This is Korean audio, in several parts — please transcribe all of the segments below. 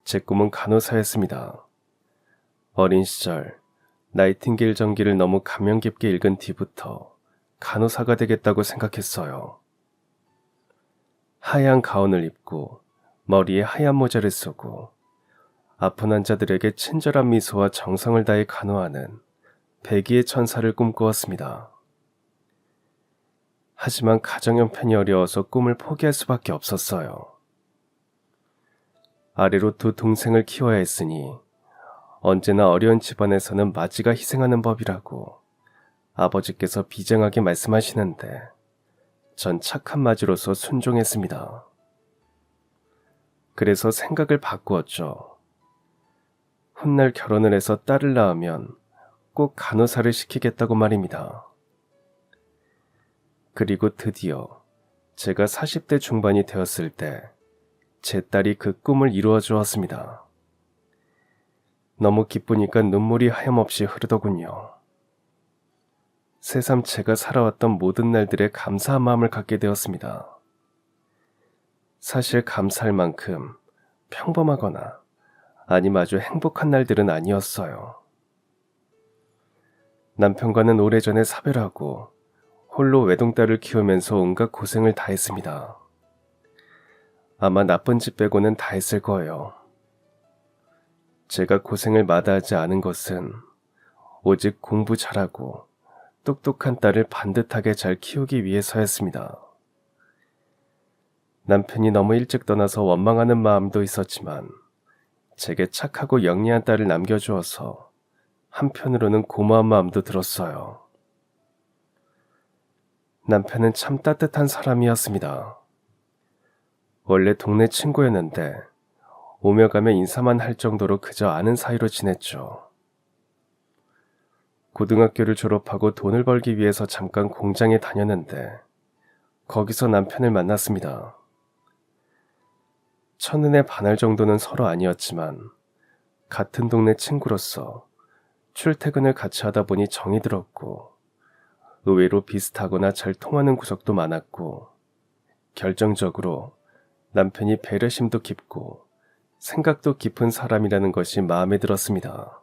제 꿈은 간호사였습니다. 어린 시절 나이팅게일 전기를 너무 감명 깊게 읽은 뒤부터 간호사가 되겠다고 생각했어요. 하얀 가운을 입고 머리에 하얀 모자를 쓰고 아픈 환자들에게 친절한 미소와 정성을 다해 간호하는 백의의 천사를 꿈꾸었습니다. 하지만 가정 형편이 어려워서 꿈을 포기할 수밖에 없었어요. 아래로 두 동생을 키워야 했으니 언제나 어려운 집안에서는 맏이가 희생하는 법이라고 아버지께서 비장하게 말씀하시는데 전 착한 맏이로서 순종했습니다. 그래서 생각을 바꾸었죠. 훗날 결혼을 해서 딸을 낳으면 꼭 간호사를 시키겠다고 말입니다. 그리고 드디어 제가 40대 중반이 되었을 때 제 딸이 그 꿈을 이루어 주었습니다. 너무 기쁘니까 눈물이 하염없이 흐르더군요. 새삼 제가 살아왔던 모든 날들에 감사한 마음을 갖게 되었습니다. 사실 감사할 만큼 평범하거나 아님 아주 행복한 날들은 아니었어요. 남편과는 오래전에 사별하고 홀로 외동딸을 키우면서 온갖 고생을 다 했습니다. 아마 나쁜 짓 빼고는 다 했을 거예요. 제가 고생을 마다하지 않은 것은 오직 공부 잘하고 똑똑한 딸을 반듯하게 잘 키우기 위해서였습니다. 남편이 너무 일찍 떠나서 원망하는 마음도 있었지만 제게 착하고 영리한 딸을 남겨주어서 한편으로는 고마운 마음도 들었어요. 남편은 참 따뜻한 사람이었습니다. 원래 동네 친구였는데 오며 가며 인사만 할 정도로 그저 아는 사이로 지냈죠. 고등학교를 졸업하고 돈을 벌기 위해서 잠깐 공장에 다녔는데 거기서 남편을 만났습니다. 첫눈에 반할 정도는 서로 아니었지만 같은 동네 친구로서 출퇴근을 같이 하다 보니 정이 들었고 의외로 비슷하거나 잘 통하는 구석도 많았고 결정적으로 남편이 배려심도 깊고 생각도 깊은 사람이라는 것이 마음에 들었습니다.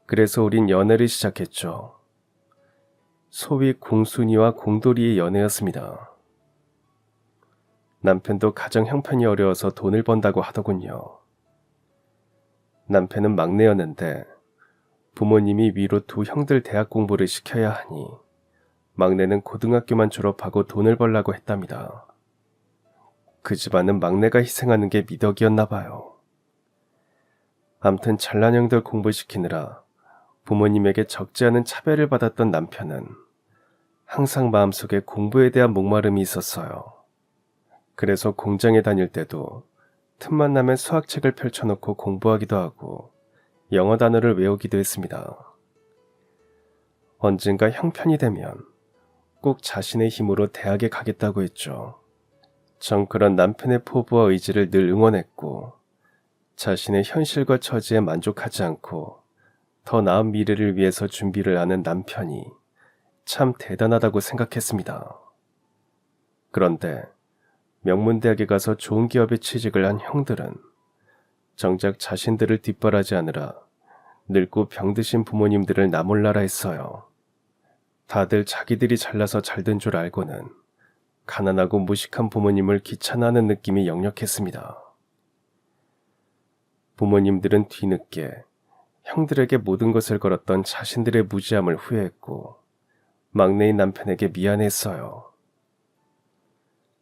그래서 우린 연애를 시작했죠. 소위 공순이와 공돌이의 연애였습니다. 남편도 가정 형편이 어려워서 돈을 번다고 하더군요. 남편은 막내였는데 부모님이 위로 두 형들 대학 공부를 시켜야 하니 막내는 고등학교만 졸업하고 돈을 벌라고 했답니다. 그 집안은 막내가 희생하는 게 미덕이었나 봐요. 암튼 잘난 형들 공부시키느라 부모님에게 적지 않은 차별을 받았던 남편은 항상 마음속에 공부에 대한 목마름이 있었어요. 그래서 공장에 다닐 때도 틈만 나면 수학책을 펼쳐놓고 공부하기도 하고 영어 단어를 외우기도 했습니다. 언젠가 형편이 되면 꼭 자신의 힘으로 대학에 가겠다고 했죠. 전 그런 남편의 포부와 의지를 늘 응원했고 자신의 현실과 처지에 만족하지 않고 더 나은 미래를 위해서 준비를 하는 남편이 참 대단하다고 생각했습니다. 그런데 명문대학에 가서 좋은 기업에 취직을 한 형들은 정작 자신들을 뒷바라지하느라 늙고 병드신 부모님들을 나몰라라 했어요. 다들 자기들이 잘나서 잘된 줄 알고는 가난하고 무식한 부모님을 귀찮아하는 느낌이 역력했습니다. 부모님들은 뒤늦게 형들에게 모든 것을 걸었던 자신들의 무지함을 후회했고 막내인 남편에게 미안했어요.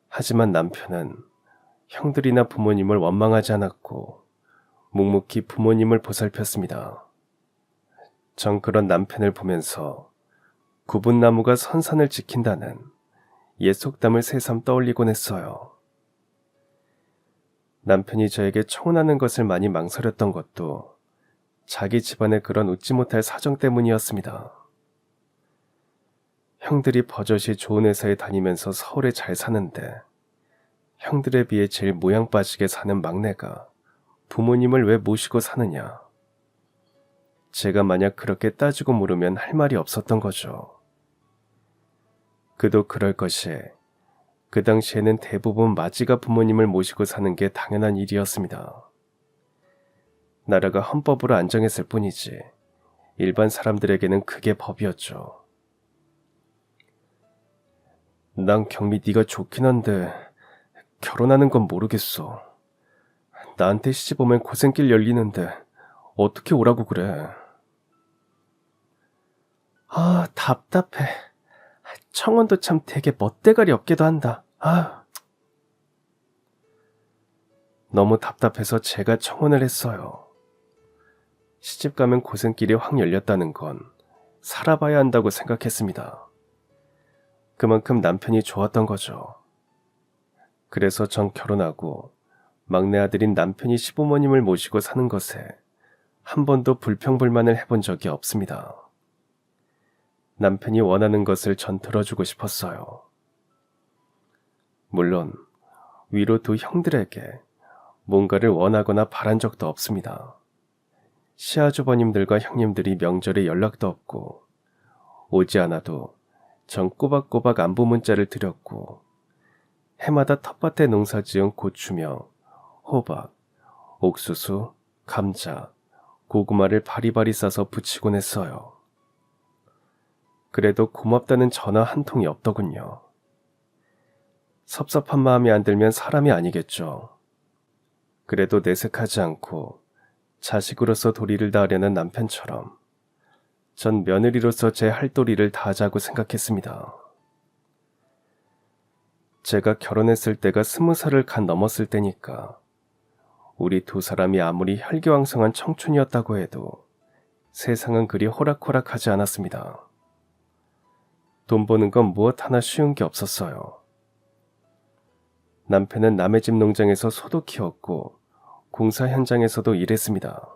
하지만 남편은 형들이나 부모님을 원망하지 않았고 묵묵히 부모님을 보살폈습니다. 전 그런 남편을 보면서 구분나무가 선산을 지킨다는 옛 속담을 새삼 떠올리곤 했어요. 남편이 저에게 청혼하는 것을 많이 망설였던 것도 자기 집안의 그런 웃지 못할 사정 때문이었습니다. 형들이 버젓이 좋은 회사에 다니면서 서울에 잘 사는데 형들에 비해 제일 모양 빠지게 사는 막내가 부모님을 왜 모시고 사느냐. 제가 만약 그렇게 따지고 물으면 할 말이 없었던 거죠. 그도 그럴 것이 그 당시에는 대부분 맏이가 부모님을 모시고 사는 게 당연한 일이었습니다. 나라가 헌법으로 안정했을 뿐이지 일반 사람들에게는 그게 법이었죠. 난 경미 네가 좋긴 한데 결혼하는 건 모르겠어. 나한테 시집 오면 고생길 열리는데 어떻게 오라고 그래. 아, 답답해. 청혼도 참 되게 멋대가리 없기도 한다. 아, 너무 답답해서 제가 청혼을 했어요. 시집 가면 고생길이 확 열렸다는 건 살아봐야 한다고 생각했습니다. 그만큼 남편이 좋았던 거죠. 그래서 전 결혼하고 막내 아들인 남편이 시부모님을 모시고 사는 것에 한 번도 불평불만을 해본 적이 없습니다. 남편이 원하는 것을 전 들어주고 싶었어요. 물론 위로 두 형들에게 뭔가를 원하거나 바란 적도 없습니다. 시아주버님들과 형님들이 명절에 연락도 없고 오지 않아도 전 꼬박꼬박 안부 문자를 드렸고 해마다 텃밭에 농사지은 고추며 호박, 옥수수, 감자, 고구마를 바리바리 싸서 부치곤 했어요. 그래도 고맙다는 전화 한 통이 없더군요. 섭섭한 마음이 안 들면 사람이 아니겠죠. 그래도 내색하지 않고 자식으로서 도리를 다하려는 남편처럼 전 며느리로서 제 할 도리를 다하자고 생각했습니다. 제가 결혼했을 때가 20살을 간 넘었을 때니까 우리 두 사람이 아무리 혈기왕성한 청춘이었다고 해도 세상은 그리 호락호락하지 않았습니다. 돈 버는 건 무엇 하나 쉬운 게 없었어요. 남편은 남의 집 농장에서 소도 키웠고 공사 현장에서도 일했습니다.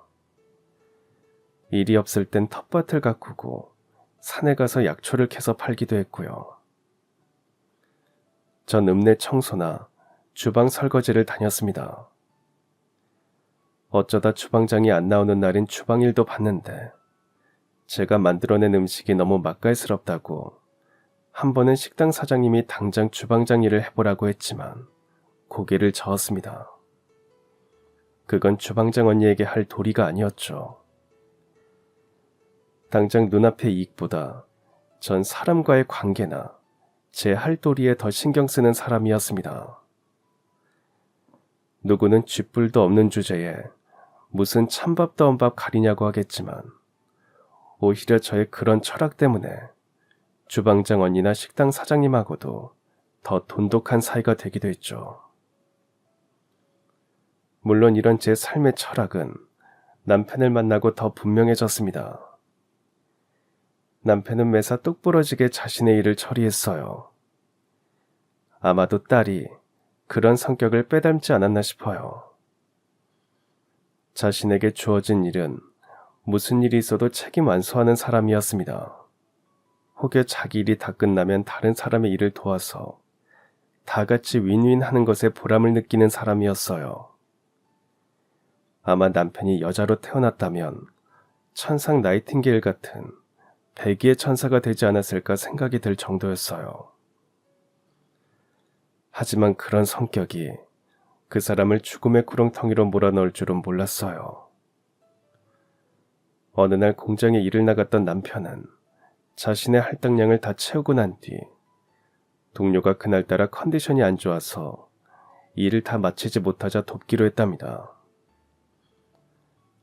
일이 없을 땐 텃밭을 가꾸고 산에 가서 약초를 캐서 팔기도 했고요. 전 읍내 청소나 주방 설거지를 다녔습니다. 어쩌다 주방장이 안 나오는 날엔 주방일도 봤는데 제가 만들어낸 음식이 너무 맛깔스럽다고 한 번은 식당 사장님이 당장 주방장 일을 해보라고 했지만 고개를 저었습니다. 그건 주방장 언니에게 할 도리가 아니었죠. 당장 눈앞의 이익보다 전 사람과의 관계나 제 할 도리에 더 신경 쓰는 사람이었습니다. 누구는 쥐뿔도 없는 주제에 무슨 찬밥 더운 밥 가리냐고 하겠지만 오히려 저의 그런 철학 때문에 주방장 언니나 식당 사장님하고도 더 돈독한 사이가 되기도 했죠. 물론 이런 제 삶의 철학은 남편을 만나고 더 분명해졌습니다. 남편은 매사 똑부러지게 자신의 일을 처리했어요. 아마도 딸이 그런 성격을 빼닮지 않았나 싶어요. 자신에게 주어진 일은 무슨 일이 있어도 책임 완수하는 사람이었습니다. 혹여 자기 일이 다 끝나면 다른 사람의 일을 도와서 다 같이 윈윈하는 것에 보람을 느끼는 사람이었어요. 아마 남편이 여자로 태어났다면 천상 나이팅게일 같은 백의의 천사가 되지 않았을까 생각이 들 정도였어요. 하지만 그런 성격이 그 사람을 죽음의 구렁텅이로 몰아넣을 줄은 몰랐어요. 어느 날 공장에 일을 나갔던 남편은 자신의 할당량을 다 채우고 난 뒤 동료가 그날따라 컨디션이 안 좋아서 일을 다 마치지 못하자 돕기로 했답니다.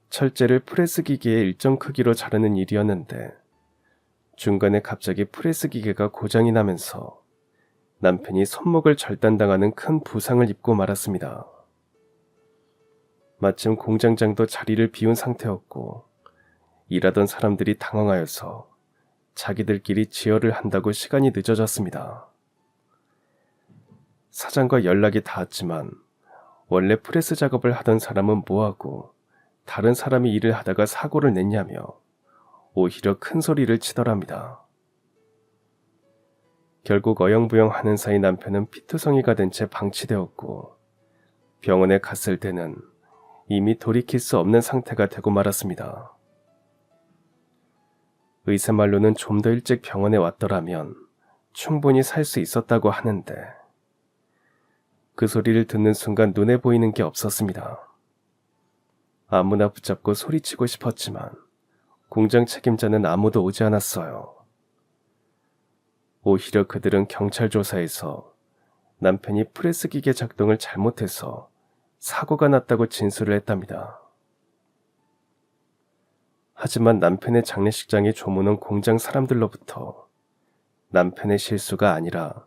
철제를 프레스 기계에 일정 크기로 자르는 일이었는데 중간에 갑자기 프레스 기계가 고장이 나면서 남편이 손목을 절단당하는 큰 부상을 입고 말았습니다. 마침 공장장도 자리를 비운 상태였고 일하던 사람들이 당황하여서 자기들끼리 지혈을 한다고 시간이 늦어졌습니다. 사장과 연락이 닿았지만 원래 프레스 작업을 하던 사람은 뭐하고 다른 사람이 일을 하다가 사고를 냈냐며 오히려 큰 소리를 치더랍니다. 결국 어영부영 하는 사이 남편은 피투성이가 된 채 방치되었고 병원에 갔을 때는 이미 돌이킬 수 없는 상태가 되고 말았습니다. 의사 말로는 좀 더 일찍 병원에 왔더라면 충분히 살 수 있었다고 하는데 그 소리를 듣는 순간 눈에 보이는 게 없었습니다. 아무나 붙잡고 소리치고 싶었지만 공장 책임자는 아무도 오지 않았어요. 오히려 그들은 경찰 조사에서 남편이 프레스 기계 작동을 잘못해서 사고가 났다고 진술을 했답니다. 하지만 남편의 장례식장에 조문한 공장 사람들로부터 남편의 실수가 아니라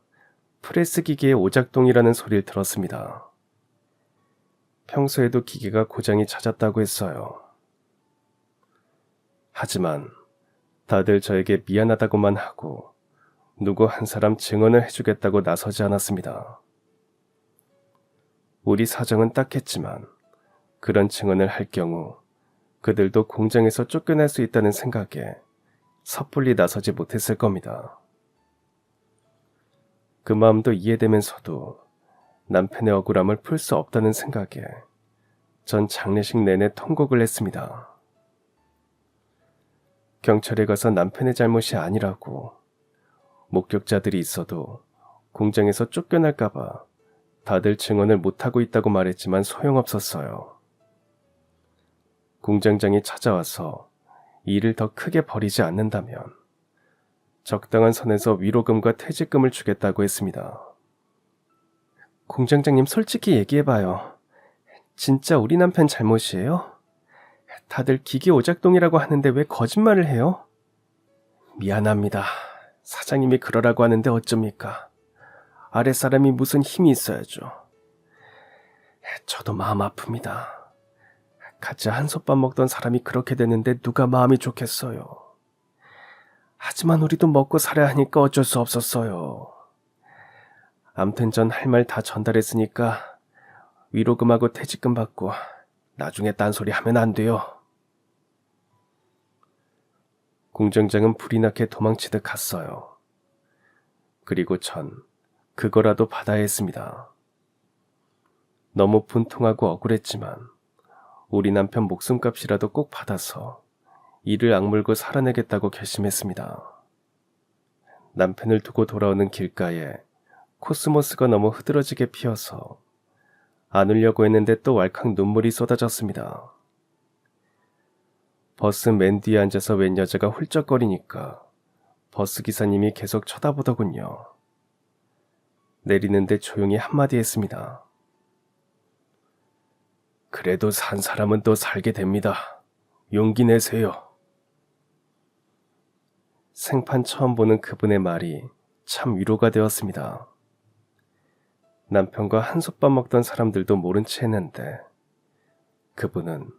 프레스 기계의 오작동이라는 소리를 들었습니다. 평소에도 기계가 고장이 잦았다고 했어요. 하지만 다들 저에게 미안하다고만 하고 누구 한 사람 증언을 해주겠다고 나서지 않았습니다. 우리 사정은 딱했지만 그런 증언을 할 경우 그들도 공장에서 쫓겨날 수 있다는 생각에 섣불리 나서지 못했을 겁니다. 그 마음도 이해되면서도 남편의 억울함을 풀 수 없다는 생각에 전 장례식 내내 통곡을 했습니다. 경찰에 가서 남편의 잘못이 아니라고, 목격자들이 있어도 공장에서 쫓겨날까봐 다들 증언을 못하고 있다고 말했지만 소용없었어요. 공장장이 찾아와서 일을 더 크게 벌이지 않는다면 적당한 선에서 위로금과 퇴직금을 주겠다고 했습니다. 공장장님, 솔직히 얘기해봐요. 진짜 우리 남편 잘못이에요? 다들 기계 오작동이라고 하는데 왜 거짓말을 해요? 미안합니다. 사장님이 그러라고 하는데 어쩝니까? 아랫사람이 무슨 힘이 있어야죠. 저도 마음 아픕니다. 같이 한솥밥 먹던 사람이 그렇게 됐는데 누가 마음이 좋겠어요. 하지만 우리도 먹고 살아야 하니까 어쩔 수 없었어요. 암튼 전 할 말 다 전달했으니까 위로금하고 퇴직금 받고 나중에 딴소리 하면 안 돼요. 공장장은 불이 나게 도망치듯 갔어요. 그리고 전 그거라도 받아야 했습니다. 너무 분통하고 억울했지만 우리 남편 목숨값이라도 꼭 받아서 이를 악물고 살아내겠다고 결심했습니다. 남편을 두고 돌아오는 길가에 코스모스가 너무 흐드러지게 피어서 안 울려고 했는데 또 왈칵 눈물이 쏟아졌습니다. 버스 맨 뒤에 앉아서 웬 여자가 훌쩍거리니까 버스 기사님이 계속 쳐다보더군요. 내리는데 조용히 한마디 했습니다. 그래도 산 사람은 또 살게 됩니다. 용기 내세요. 생판 처음 보는 그분의 말이 참 위로가 되었습니다. 남편과 한솥밥 먹던 사람들도 모른 채 했는데 그분은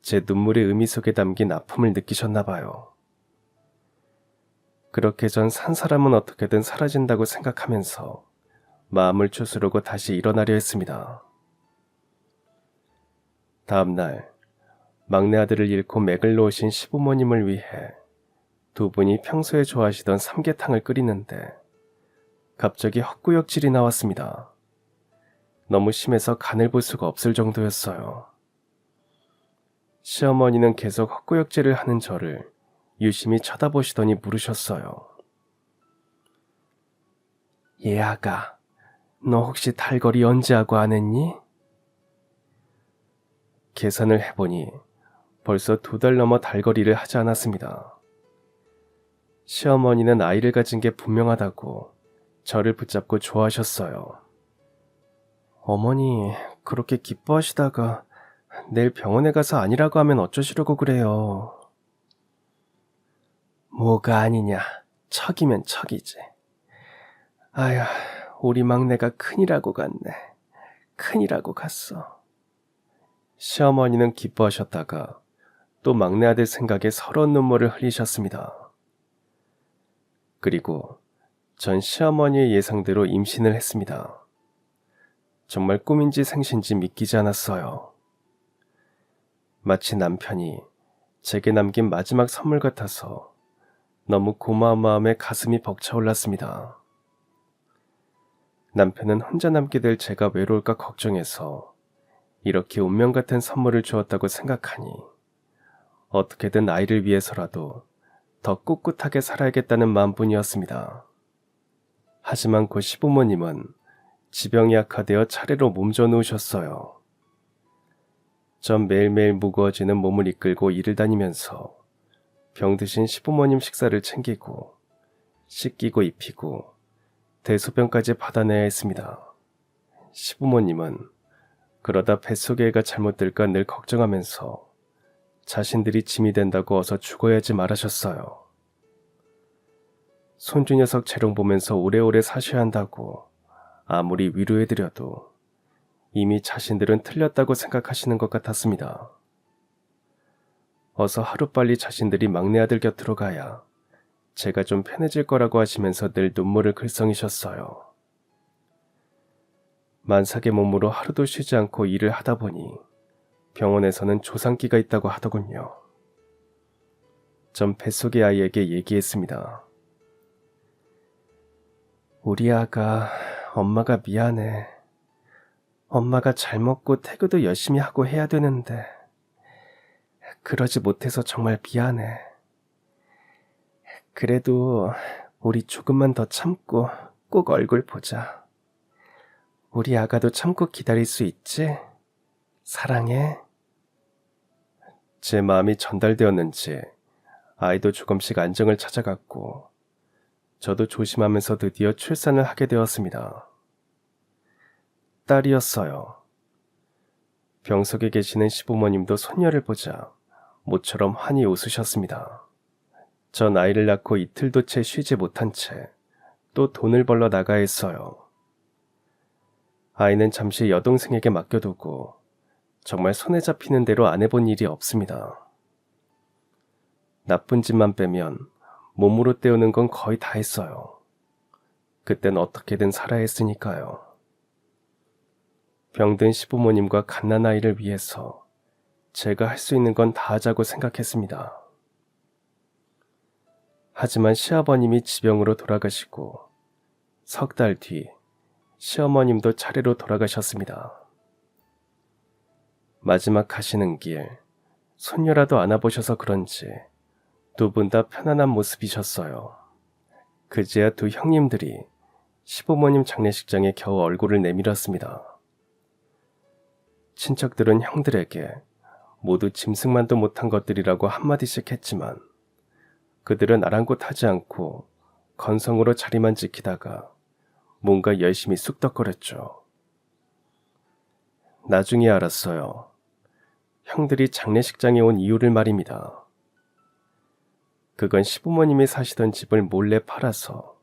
제 눈물의 의미 속에 담긴 아픔을 느끼셨나 봐요. 그렇게 전 산 사람은 어떻게든 사라진다고 생각하면서 마음을 추스르고 다시 일어나려 했습니다. 다음 날 막내 아들을 잃고 맥을 놓으신 시부모님을 위해 두 분이 평소에 좋아하시던 삼계탕을 끓이는데 갑자기 헛구역질이 나왔습니다. 너무 심해서 간을 볼 수가 없을 정도였어요. 시어머니는 계속 헛구역질을 하는 저를 유심히 쳐다보시더니 물으셨어요. 얘아가, 너 혹시 탈거리 언제 하고 안 했니? 계산을 해보니 벌써 2달 넘어 달거리를 하지 않았습니다. 시어머니는 아이를 가진 게 분명하다고 저를 붙잡고 좋아하셨어요. 어머니, 그렇게 기뻐하시다가 내일 병원에 가서 아니라고 하면 어쩌시려고 그래요. 뭐가 아니냐, 척이면 척이지. 아휴, 우리 막내가 큰일하고 갔네. 큰일하고 갔어. 시어머니는 기뻐하셨다가 또 막내 아들 생각에 서러운 눈물을 흘리셨습니다. 그리고 전 시어머니의 예상대로 임신을 했습니다. 정말 꿈인지 생신지 믿기지 않았어요. 마치 남편이 제게 남긴 마지막 선물 같아서 너무 고마운 마음에 가슴이 벅차올랐습니다. 남편은 혼자 남게 될 제가 외로울까 걱정해서 이렇게 운명 같은 선물을 주었다고 생각하니 어떻게든 아이를 위해서라도 더 꿋꿋하게 살아야겠다는 마음뿐이었습니다. 하지만 그 시부모님은 지병이 악화되어 차례로 몸져 누우셨어요. 전 매일매일 무거워지는 몸을 이끌고 일을 다니면서 병드신 시부모님 식사를 챙기고 씻기고 입히고 대소변까지 받아내야 했습니다. 시부모님은 그러다 뱃속의 애가 잘못될까 늘 걱정하면서 자신들이 짐이 된다고 어서 죽어야지 말하셨어요. 손주 녀석 재롱 보면서 오래오래 사셔야 한다고 아무리 위로해드려도 이미 자신들은 틀렸다고 생각하시는 것 같았습니다. 어서 하루빨리 자신들이 막내 아들 곁으로 가야 제가 좀 편해질 거라고 하시면서 늘 눈물을 글썽이셨어요. 만삭의 몸으로 하루도 쉬지 않고 일을 하다 보니 병원에서는 조상기가 있다고 하더군요. 전 뱃속의 아이에게 얘기했습니다. 우리 아가 엄마가 미안해. 엄마가 잘 먹고 태교도 열심히 하고 해야 되는데 그러지 못해서 정말 미안해. 그래도 우리 조금만 더 참고 꼭 얼굴 보자. 우리 아가도 참고 기다릴 수 있지? 사랑해. 제 마음이 전달되었는지 아이도 조금씩 안정을 찾아갔고 저도 조심하면서 드디어 출산을 하게 되었습니다. 딸이었어요. 병석에 계시는 시부모님도 손녀를 보자 모처럼 환히 웃으셨습니다. 전 아이를 낳고 이틀도 채 쉬지 못한 채 또 돈을 벌러 나가야 했어요. 아이는 잠시 여동생에게 맡겨두고 정말 손에 잡히는 대로 안 해본 일이 없습니다. 나쁜 짓만 빼면 몸으로 때우는 건 거의 다 했어요. 그땐 어떻게든 살아야 했으니까요. 병든 시부모님과 갓난아이를 위해서 제가 할 수 있는 건 다 하자고 생각했습니다. 하지만 시아버님이 지병으로 돌아가시고 석 달 뒤 시어머님도 차례로 돌아가셨습니다. 마지막 가시는 길 손녀라도 안아보셔서 그런지 두 분 다 편안한 모습이셨어요. 그제야 두 형님들이 시부모님 장례식장에 겨우 얼굴을 내밀었습니다. 친척들은 형들에게 모두 짐승만도 못한 것들이라고 한마디씩 했지만 그들은 아랑곳하지 않고 건성으로 자리만 지키다가 뭔가 열심히 쑥덕거렸죠. 나중에 알았어요. 형들이 장례식장에 온 이유를 말입니다. 그건 시부모님이 사시던 집을 몰래 팔아서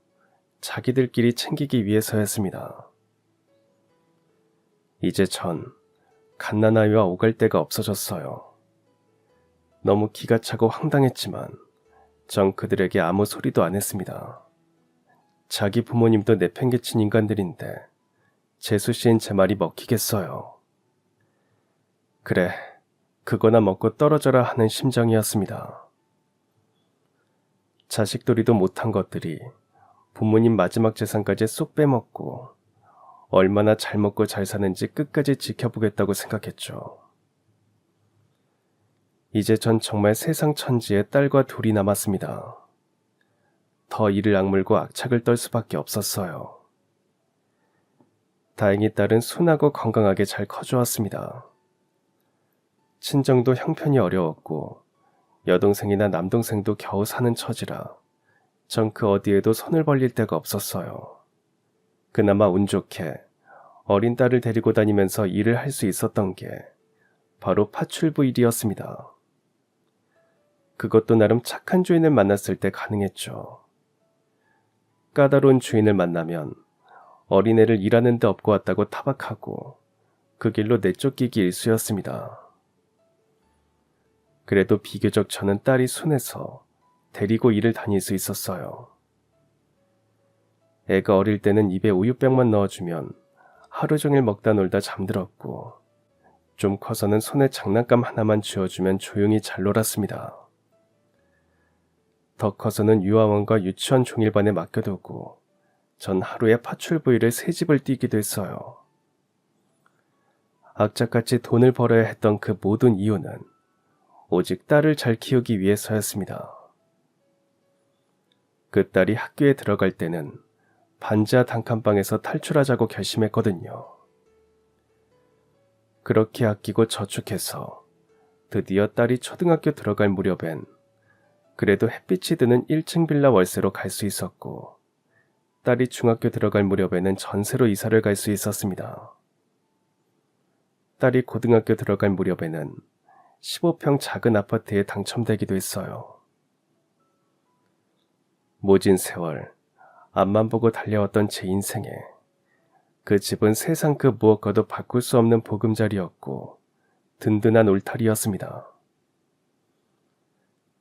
자기들끼리 챙기기 위해서였습니다. 이제 전 갓난아이와 오갈 데가 없어졌어요. 너무 기가 차고 황당했지만 전 그들에게 아무 소리도 안 했습니다. 자기 부모님도 내팽개친 인간들인데 재수씨인 제 말이 먹히겠어요. 그래, 그거나 먹고 떨어져라 하는 심정이었습니다. 자식돌이도 못한 것들이 부모님 마지막 재산까지 쏙 빼먹고 얼마나 잘 먹고 잘 사는지 끝까지 지켜보겠다고 생각했죠. 이제 전 정말 세상 천지에 딸과 둘이 남았습니다. 더 이를 악물고 악착을 떨 수밖에 없었어요. 다행히 딸은 순하고 건강하게 잘 커주었습니다. 친정도 형편이 어려웠고 여동생이나 남동생도 겨우 사는 처지라 전 그 어디에도 손을 벌릴 데가 없었어요. 그나마 운 좋게 어린 딸을 데리고 다니면서 일을 할 수 있었던 게 바로 파출부 일이었습니다. 그것도 나름 착한 주인을 만났을 때 가능했죠. 까다로운 주인을 만나면 어린애를 일하는 데 업고 왔다고 타박하고 그 길로 내쫓기기 일쑤였습니다. 그래도 비교적 저는 딸이 순해서 데리고 일을 다닐 수 있었어요. 애가 어릴 때는 입에 우유병만 넣어주면 하루 종일 먹다 놀다 잠들었고 좀 커서는 손에 장난감 하나만 쥐어주면 조용히 잘 놀았습니다. 더 커서는 유아원과 유치원 종일반에 맡겨두고 전 하루에 파출부 일을 3집을 뛰기도 했어요. 악착같이 돈을 벌어야 했던 그 모든 이유는 오직 딸을 잘 키우기 위해서였습니다. 그 딸이 학교에 들어갈 때는 반지하 단칸방에서 탈출하자고 결심했거든요. 그렇게 아끼고 저축해서 드디어 딸이 초등학교 들어갈 무렵엔 그래도 햇빛이 드는 1층 빌라 월세로 갈 수 있었고, 딸이 중학교 들어갈 무렵에는 전세로 이사를 갈 수 있었습니다. 딸이 고등학교 들어갈 무렵에는 15평 작은 아파트에 당첨되기도 했어요. 모진 세월, 앞만 보고 달려왔던 제 인생에 그 집은 세상 그 무엇과도 바꿀 수 없는 보금자리였고 든든한 울타리였습니다.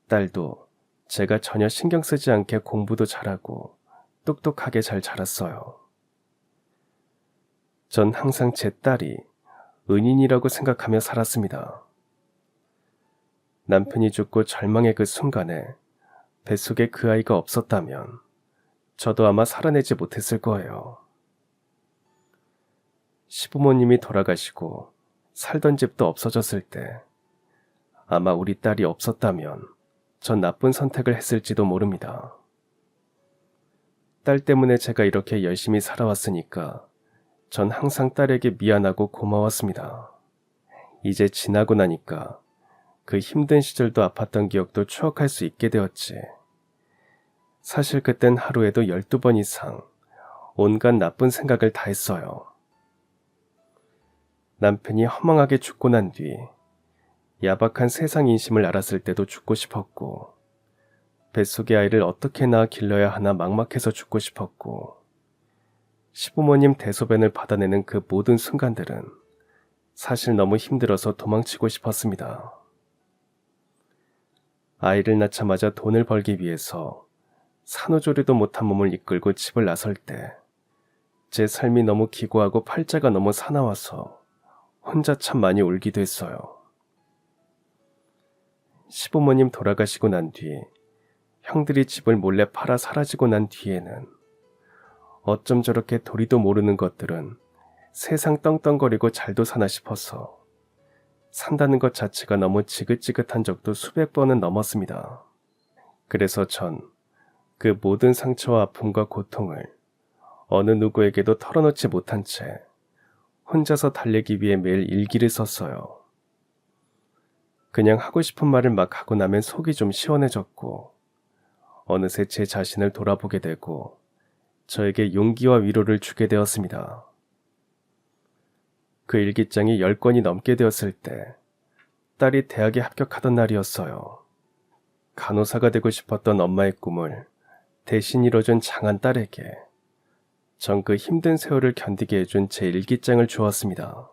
딸도 제가 전혀 신경 쓰지 않게 공부도 잘하고 똑똑하게 잘 자랐어요. 전 항상 제 딸이 은인이라고 생각하며 살았습니다. 남편이 죽고 절망의 그 순간에 뱃속에 그 아이가 없었다면 저도 아마 살아내지 못했을 거예요. 시부모님이 돌아가시고 살던 집도 없어졌을 때 아마 우리 딸이 없었다면 전 나쁜 선택을 했을지도 모릅니다. 딸 때문에 제가 이렇게 열심히 살아왔으니까 전 항상 딸에게 미안하고 고마웠습니다. 이제 지나고 나니까 그 힘든 시절도 아팠던 기억도 추억할 수 있게 되었지. 사실 그땐 하루에도 12번 이상 온갖 나쁜 생각을 다 했어요. 남편이 허망하게 죽고 난 뒤 야박한 세상 인심을 알았을 때도 죽고 싶었고, 뱃속의 아이를 어떻게 낳아 길러야 하나 막막해서 죽고 싶었고, 시부모님 대소변을 받아내는 그 모든 순간들은 사실 너무 힘들어서 도망치고 싶었습니다. 아이를 낳자마자 돈을 벌기 위해서 산후조리도 못한 몸을 이끌고 집을 나설 때 제 삶이 너무 기고하고 팔자가 너무 사나워서 혼자 참 많이 울기도 했어요. 시부모님 돌아가시고 난 뒤 형들이 집을 몰래 팔아 사라지고 난 뒤에는 어쩜 저렇게 도리도 모르는 것들은 세상 떵떵거리고 잘도 사나 싶어서 산다는 것 자체가 너무 지긋지긋한 적도 수백 번은 넘었습니다. 그래서 전 그 모든 상처와 아픔과 고통을 어느 누구에게도 털어놓지 못한 채 혼자서 달래기 위해 매일 일기를 썼어요. 그냥 하고 싶은 말을 막 하고 나면 속이 좀 시원해졌고, 어느새 제 자신을 돌아보게 되고 저에게 용기와 위로를 주게 되었습니다. 그 일기장이 10권이 넘게 되었을 때 딸이 대학에 합격하던 날이었어요. 간호사가 되고 싶었던 엄마의 꿈을 대신 이뤄준 장한 딸에게 전 그 힘든 세월을 견디게 해준 제 일기장을 주었습니다.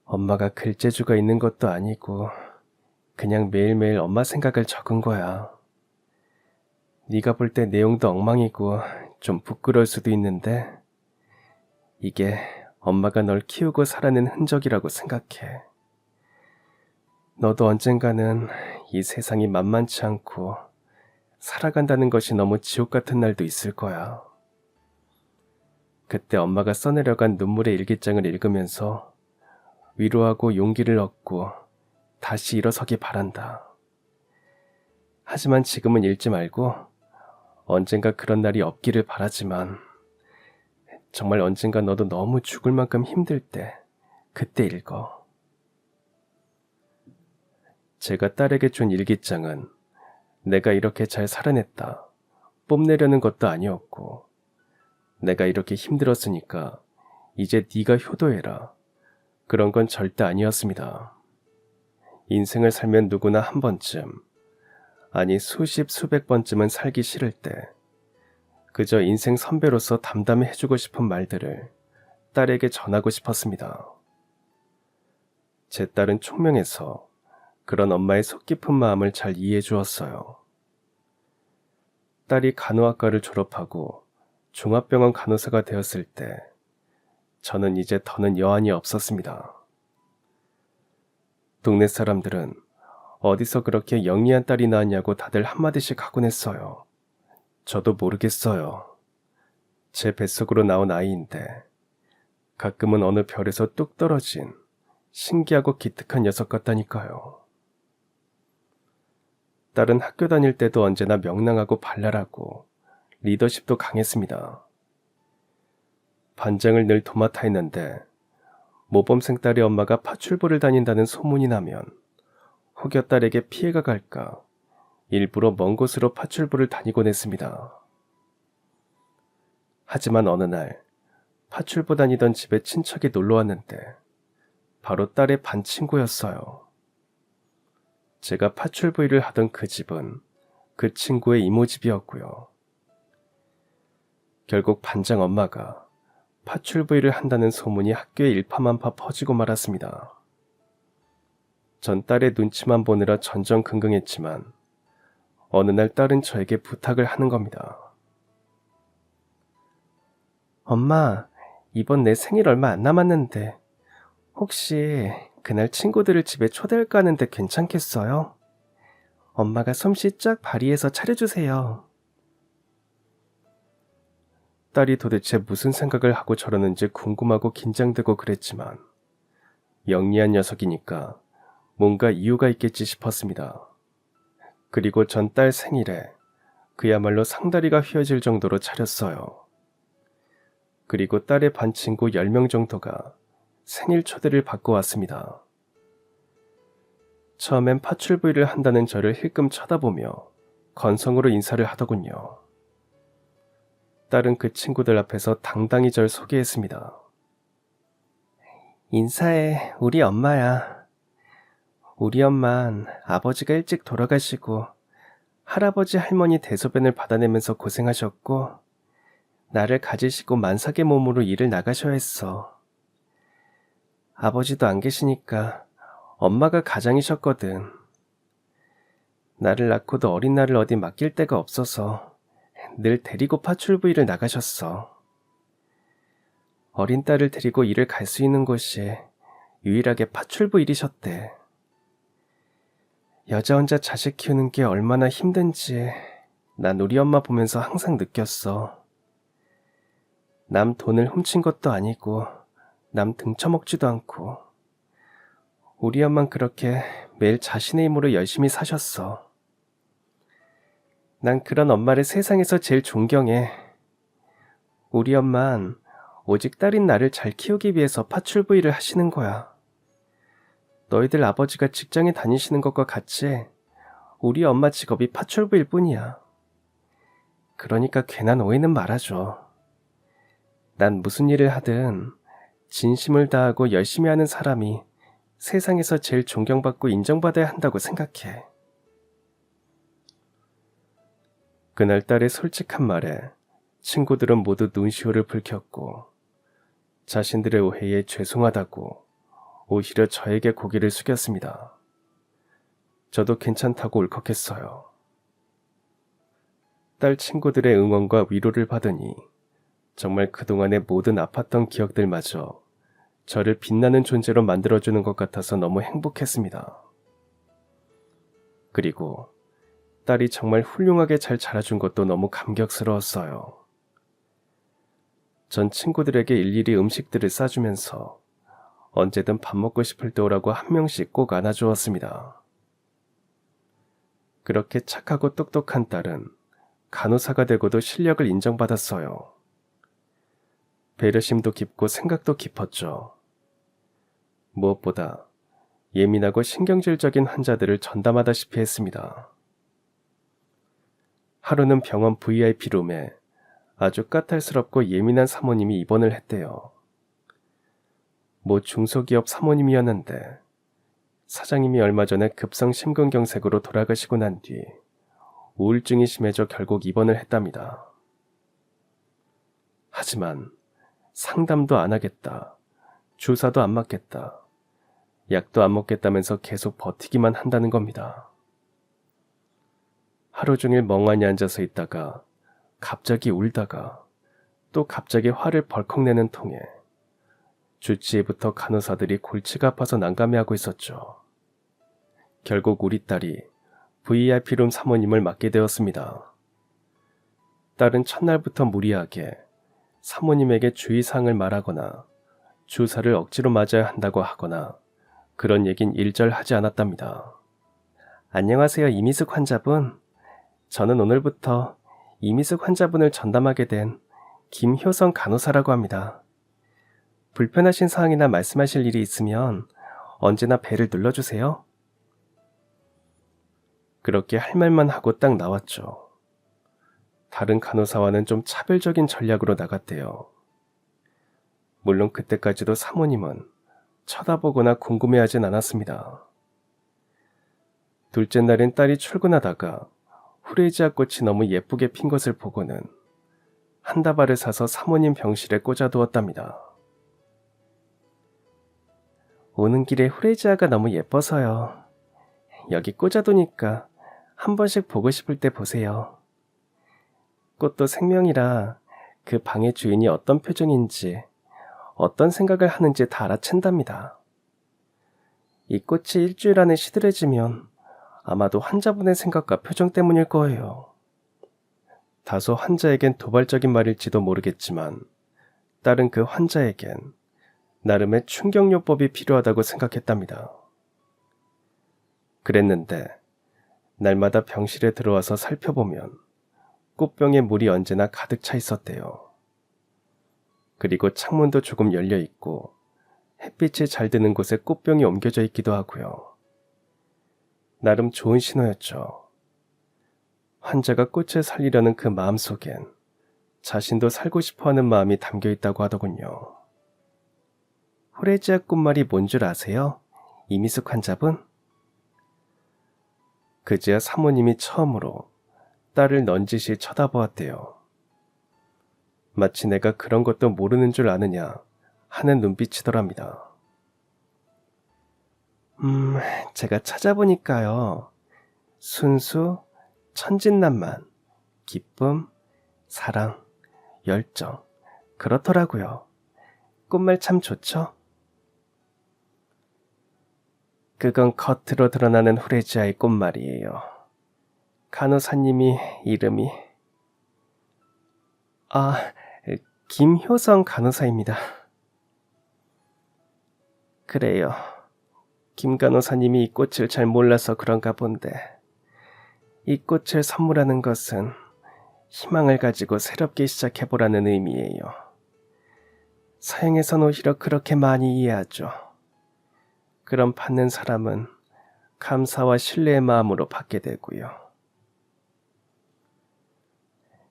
엄마가 글재주가 있는 것도 아니고 그냥 매일매일 엄마 생각을 적은 거야. 네가 볼 때 내용도 엉망이고 좀 부끄러울 수도 있는데 이게 엄마가 널 키우고 살아낸 흔적이라고 생각해. 너도 언젠가는 이 세상이 만만치 않고 살아간다는 것이 너무 지옥 같은 날도 있을 거야. 그때 엄마가 써내려간 눈물의 일기장을 읽으면서 위로하고 용기를 얻고 다시 일어서기 바란다. 하지만 지금은 읽지 말고 언젠가 그런 날이 없기를 바라지만 정말 언젠가 너도 너무 죽을 만큼 힘들 때 그때 읽어. 제가 딸에게 준 일기장은 내가 이렇게 잘 살아냈다 뽐내려는 것도 아니었고, 내가 이렇게 힘들었으니까 이제 네가 효도해라, 그런 건 절대 아니었습니다. 인생을 살면 누구나 한 번쯤, 아니 수십 수백 번쯤은 살기 싫을 때 그저 인생 선배로서 담담해 해주고 싶은 말들을 딸에게 전하고 싶었습니다. 제 딸은 총명해서 그런 엄마의 속 깊은 마음을 잘 이해해 주었어요. 딸이 간호학과를 졸업하고 종합병원 간호사가 되었을 때 저는 이제 더는 여한이 없었습니다. 동네 사람들은 어디서 그렇게 영리한 딸이 나왔냐고 다들 한마디씩 하곤 했어요. 저도 모르겠어요. 제 뱃속으로 나온 아이인데 가끔은 어느 별에서 뚝 떨어진 신기하고 기특한 녀석 같다니까요. 딸은 학교 다닐 때도 언제나 명랑하고 발랄하고 리더십도 강했습니다. 반장을 늘 도맡아 했는데 모범생 딸의 엄마가 파출부를 다닌다는 소문이 나면 혹여 딸에게 피해가 갈까 일부러 먼 곳으로 파출부를 다니곤 했습니다. 하지만 어느 날 파출부 다니던 집에 친척이 놀러 왔는데 바로 딸의 반 친구였어요. 제가 파출부 일을 하던 그 집은 그 친구의 이모 집이었고요. 결국 반장 엄마가 파출부 일을 한다는 소문이 학교에 일파만파 퍼지고 말았습니다. 전 딸의 눈치만 보느라 전전긍긍했지만 어느 날 딸은 저에게 부탁을 하는 겁니다. 엄마, 이번 내 생일 얼마 안 남았는데 혹시 그날 친구들을 집에 초대할까 하는데 괜찮겠어요? 엄마가 솜씨 쫙 발휘해서 차려주세요. 딸이 도대체 무슨 생각을 하고 저러는지 궁금하고 긴장되고 그랬지만 영리한 녀석이니까 뭔가 이유가 있겠지 싶었습니다. 그리고 전 딸 생일에 그야말로 상다리가 휘어질 정도로 차렸어요. 그리고 딸의 반 친구 10명 정도가 생일 초대를 받고 왔습니다. 처음엔 파출부 일을 한다는 저를 힐끔 쳐다보며 건성으로 인사를 하더군요. 딸은 그 친구들 앞에서 당당히 절 소개했습니다. 인사해, 우리 엄마야. 우리 엄만 아버지가 일찍 돌아가시고 할아버지 할머니 대소변을 받아내면서 고생하셨고 나를 가지시고 만삭의 몸으로 일을 나가셔야 했어. 아버지도 안 계시니까 엄마가 가장이셨거든. 나를 낳고도 어린 나를 어디 맡길 데가 없어서 늘 데리고 파출부 일을 나가셨어. 어린 딸을 데리고 일을 갈 수 있는 곳이 유일하게 파출부 일이셨대. 여자 혼자 자식 키우는 게 얼마나 힘든지 난 우리 엄마 보면서 항상 느꼈어. 남 돈을 훔친 것도 아니고 남 등쳐먹지도 않고 우리 엄만 그렇게 매일 자신의 힘으로 열심히 사셨어. 난 그런 엄마를 세상에서 제일 존경해. 우리 엄만 오직 딸인 나를 잘 키우기 위해서 파출부 일을 하시는 거야. 너희들 아버지가 직장에 다니시는 것과 같이 우리 엄마 직업이 파출부일 뿐이야. 그러니까 괜한 오해는 말아줘. 난 무슨 일을 하든 진심을 다하고 열심히 하는 사람이 세상에서 제일 존경받고 인정받아야 한다고 생각해. 그날 딸의 솔직한 말에 친구들은 모두 눈시울을 붉혔고 자신들의 오해에 죄송하다고 오히려 저에게 고개를 숙였습니다. 저도 괜찮다고 울컥했어요. 딸 친구들의 응원과 위로를 받으니 정말 그동안의 모든 아팠던 기억들마저 저를 빛나는 존재로 만들어주는 것 같아서 너무 행복했습니다. 그리고 딸이 정말 훌륭하게 잘 자라준 것도 너무 감격스러웠어요. 전 친구들에게 일일이 음식들을 싸주면서 언제든 밥 먹고 싶을 때 오라고 한 명씩 꼭 안아주었습니다. 그렇게 착하고 똑똑한 딸은 간호사가 되고도 실력을 인정받았어요. 배려심도 깊고 생각도 깊었죠. 무엇보다 예민하고 신경질적인 환자들을 전담하다시피 했습니다. 하루는 병원 VIP룸에 아주 까탈스럽고 예민한 사모님이 입원을 했대요. 뭐 중소기업 사모님이었는데 사장님이 얼마 전에 급성 심근경색으로 돌아가시고 난 뒤 우울증이 심해져 결국 입원을 했답니다. 하지만 상담도 안 하겠다, 주사도 안 맞겠다, 약도 안 먹겠다면서 계속 버티기만 한다는 겁니다. 하루 종일 멍하니 앉아서 있다가 갑자기 울다가 또 갑자기 화를 벌컥 내는 통에 주치의부터 간호사들이 골치가 아파서 난감해하고 있었죠. 결국 우리 딸이 VIP룸 사모님을 맡게 되었습니다. 딸은 첫날부터 무리하게 사모님에게 주의사항을 말하거나 주사를 억지로 맞아야 한다고 하거나 그런 얘긴 일절 하지 않았답니다. 안녕하세요, 이미숙 환자분. 저는 오늘부터 이미숙 환자분을 전담하게 된 김효성 간호사라고 합니다. 불편하신 사항이나 말씀하실 일이 있으면 언제나 벨을 눌러주세요. 그렇게 할 말만 하고 딱 나왔죠. 다른 간호사와는 좀 차별적인 전략으로 나갔대요. 물론 그때까지도 사모님은 쳐다보거나 궁금해하진 않았습니다. 둘째 날엔 딸이 출근하다가 후레이지아 꽃이 너무 예쁘게 핀 것을 보고는 한 다발을 사서 사모님 병실에 꽂아두었답니다. 오는 길에 후레이지아가 너무 예뻐서요. 여기 꽂아두니까 한 번씩 보고 싶을 때 보세요. 꽃도 생명이라 그 방의 주인이 어떤 표정인지 어떤 생각을 하는지 다 알아챈답니다. 이 꽃이 일주일 안에 시들해지면 아마도 환자분의 생각과 표정 때문일 거예요. 다소 환자에겐 도발적인 말일지도 모르겠지만 딸은 그 환자에겐 나름의 충격요법이 필요하다고 생각했답니다. 그랬는데 날마다 병실에 들어와서 살펴보면 꽃병에 물이 언제나 가득 차 있었대요. 그리고 창문도 조금 열려 있고 햇빛이 잘 드는 곳에 꽃병이 옮겨져 있기도 하고요. 나름 좋은 신호였죠. 환자가 꽃을 살리려는 그 마음속엔 자신도 살고 싶어하는 마음이 담겨 있다고 하더군요. 호레지아 꽃말이 뭔 줄 아세요? 이미숙 환자분? 그제야 사모님이 처음으로 딸을 넌지시 쳐다보았대요. 마치 내가 그런 것도 모르는 줄 아느냐 하는 눈빛이더랍니다. 제가 찾아보니까요. 순수, 천진난만, 기쁨, 사랑, 열정, 그렇더라고요. 꽃말 참 좋죠? 그건 겉으로 드러나는 후레지아의 꽃말이에요. 간호사님이 이름이 김효성 간호사입니다. 그래요. 김 간호사님이 이 꽃을 잘 몰라서 그런가 본데 이 꽃을 선물하는 것은 희망을 가지고 새롭게 시작해보라는 의미예요. 서양에선 오히려 그렇게 많이 이해하죠. 그럼 받는 사람은 감사와 신뢰의 마음으로 받게 되고요.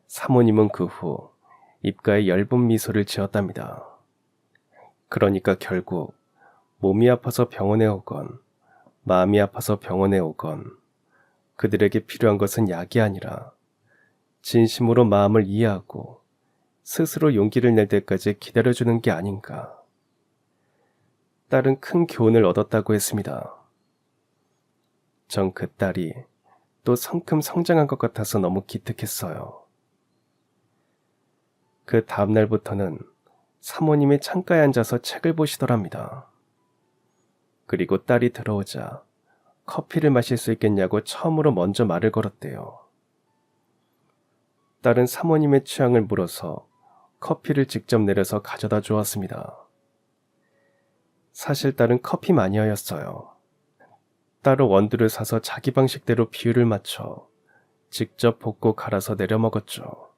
사모님은 그 후 입가에 엷은 미소를 지었답니다. 그러니까 결국 몸이 아파서 병원에 오건 마음이 아파서 병원에 오건 그들에게 필요한 것은 약이 아니라 진심으로 마음을 이해하고 스스로 용기를 낼 때까지 기다려주는 게 아닌가. 딸은 큰 교훈을 얻었다고 했습니다. 전 그 딸이 또 성큼 성장한 것 같아서 너무 기특했어요. 그 다음날부터는 사모님이 창가에 앉아서 책을 보시더랍니다. 그리고 딸이 들어오자 커피를 마실 수 있겠냐고 처음으로 먼저 말을 걸었대요. 딸은 사모님의 취향을 물어서 커피를 직접 내려서 가져다 주었습니다. 사실 딸은 커피 마니아였어요. 따로 원두를 사서 자기 방식대로 비율을 맞춰 직접 볶고 갈아서 내려 먹었죠.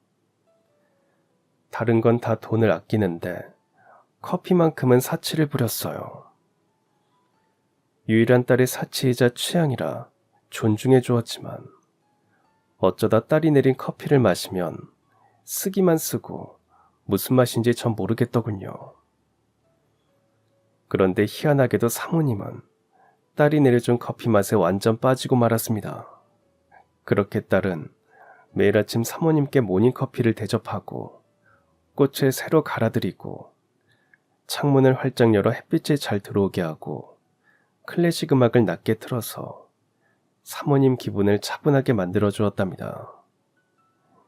다른 건 다 돈을 아끼는데 커피만큼은 사치를 부렸어요. 유일한 딸의 사치이자 취향이라 존중해 주었지만 어쩌다 딸이 내린 커피를 마시면 쓰기만 쓰고 무슨 맛인지 전 모르겠더군요. 그런데 희한하게도 사모님은 딸이 내려준 커피 맛에 완전 빠지고 말았습니다. 그렇게 딸은 매일 아침 사모님께 모닝커피를 대접하고 꽃을 새로 갈아드리고 창문을 활짝 열어 햇빛이 잘 들어오게 하고 클래식 음악을 낮게 틀어서 사모님 기분을 차분하게 만들어 주었답니다.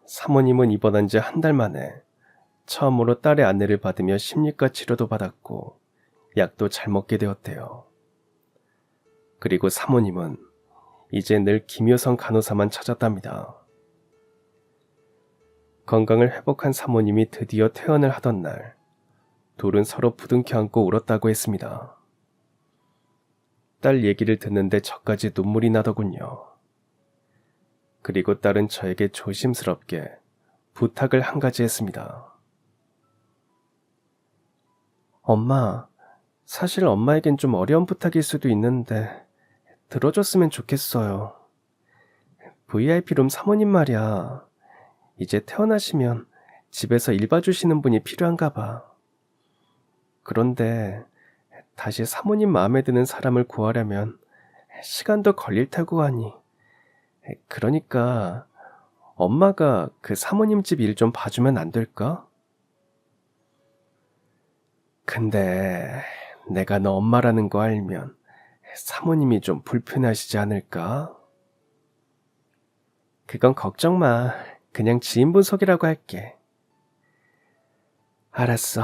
사모님은 입원한 지 한 달 만에 처음으로 딸의 안내를 받으며 심리과 치료도 받았고 약도 잘 먹게 되었대요. 그리고 사모님은 이제 늘 김효성 간호사만 찾았답니다. 건강을 회복한 사모님이 드디어 퇴원을 하던 날, 둘은 서로 부둥켜 안고 울었다고 했습니다. 딸 얘기를 듣는데 저까지 눈물이 나더군요. 그리고 딸은 저에게 조심스럽게 부탁을 한 가지 했습니다. 엄마, 사실 엄마에겐 좀 어려운 부탁일 수도 있는데 들어줬으면 좋겠어요. VIP룸 사모님 말이야. 이제 태어나시면 집에서 일 봐주시는 분이 필요한가 봐. 그런데 다시 사모님 마음에 드는 사람을 구하려면 시간도 걸릴 테고 하니. 그러니까 엄마가 그 사모님 집 일 좀 봐주면 안 될까? 근데 내가 너 엄마라는 거 알면 사모님이 좀 불편하시지 않을까? 그건 걱정 마. 그냥 지인분 소개라고 할게. 알았어.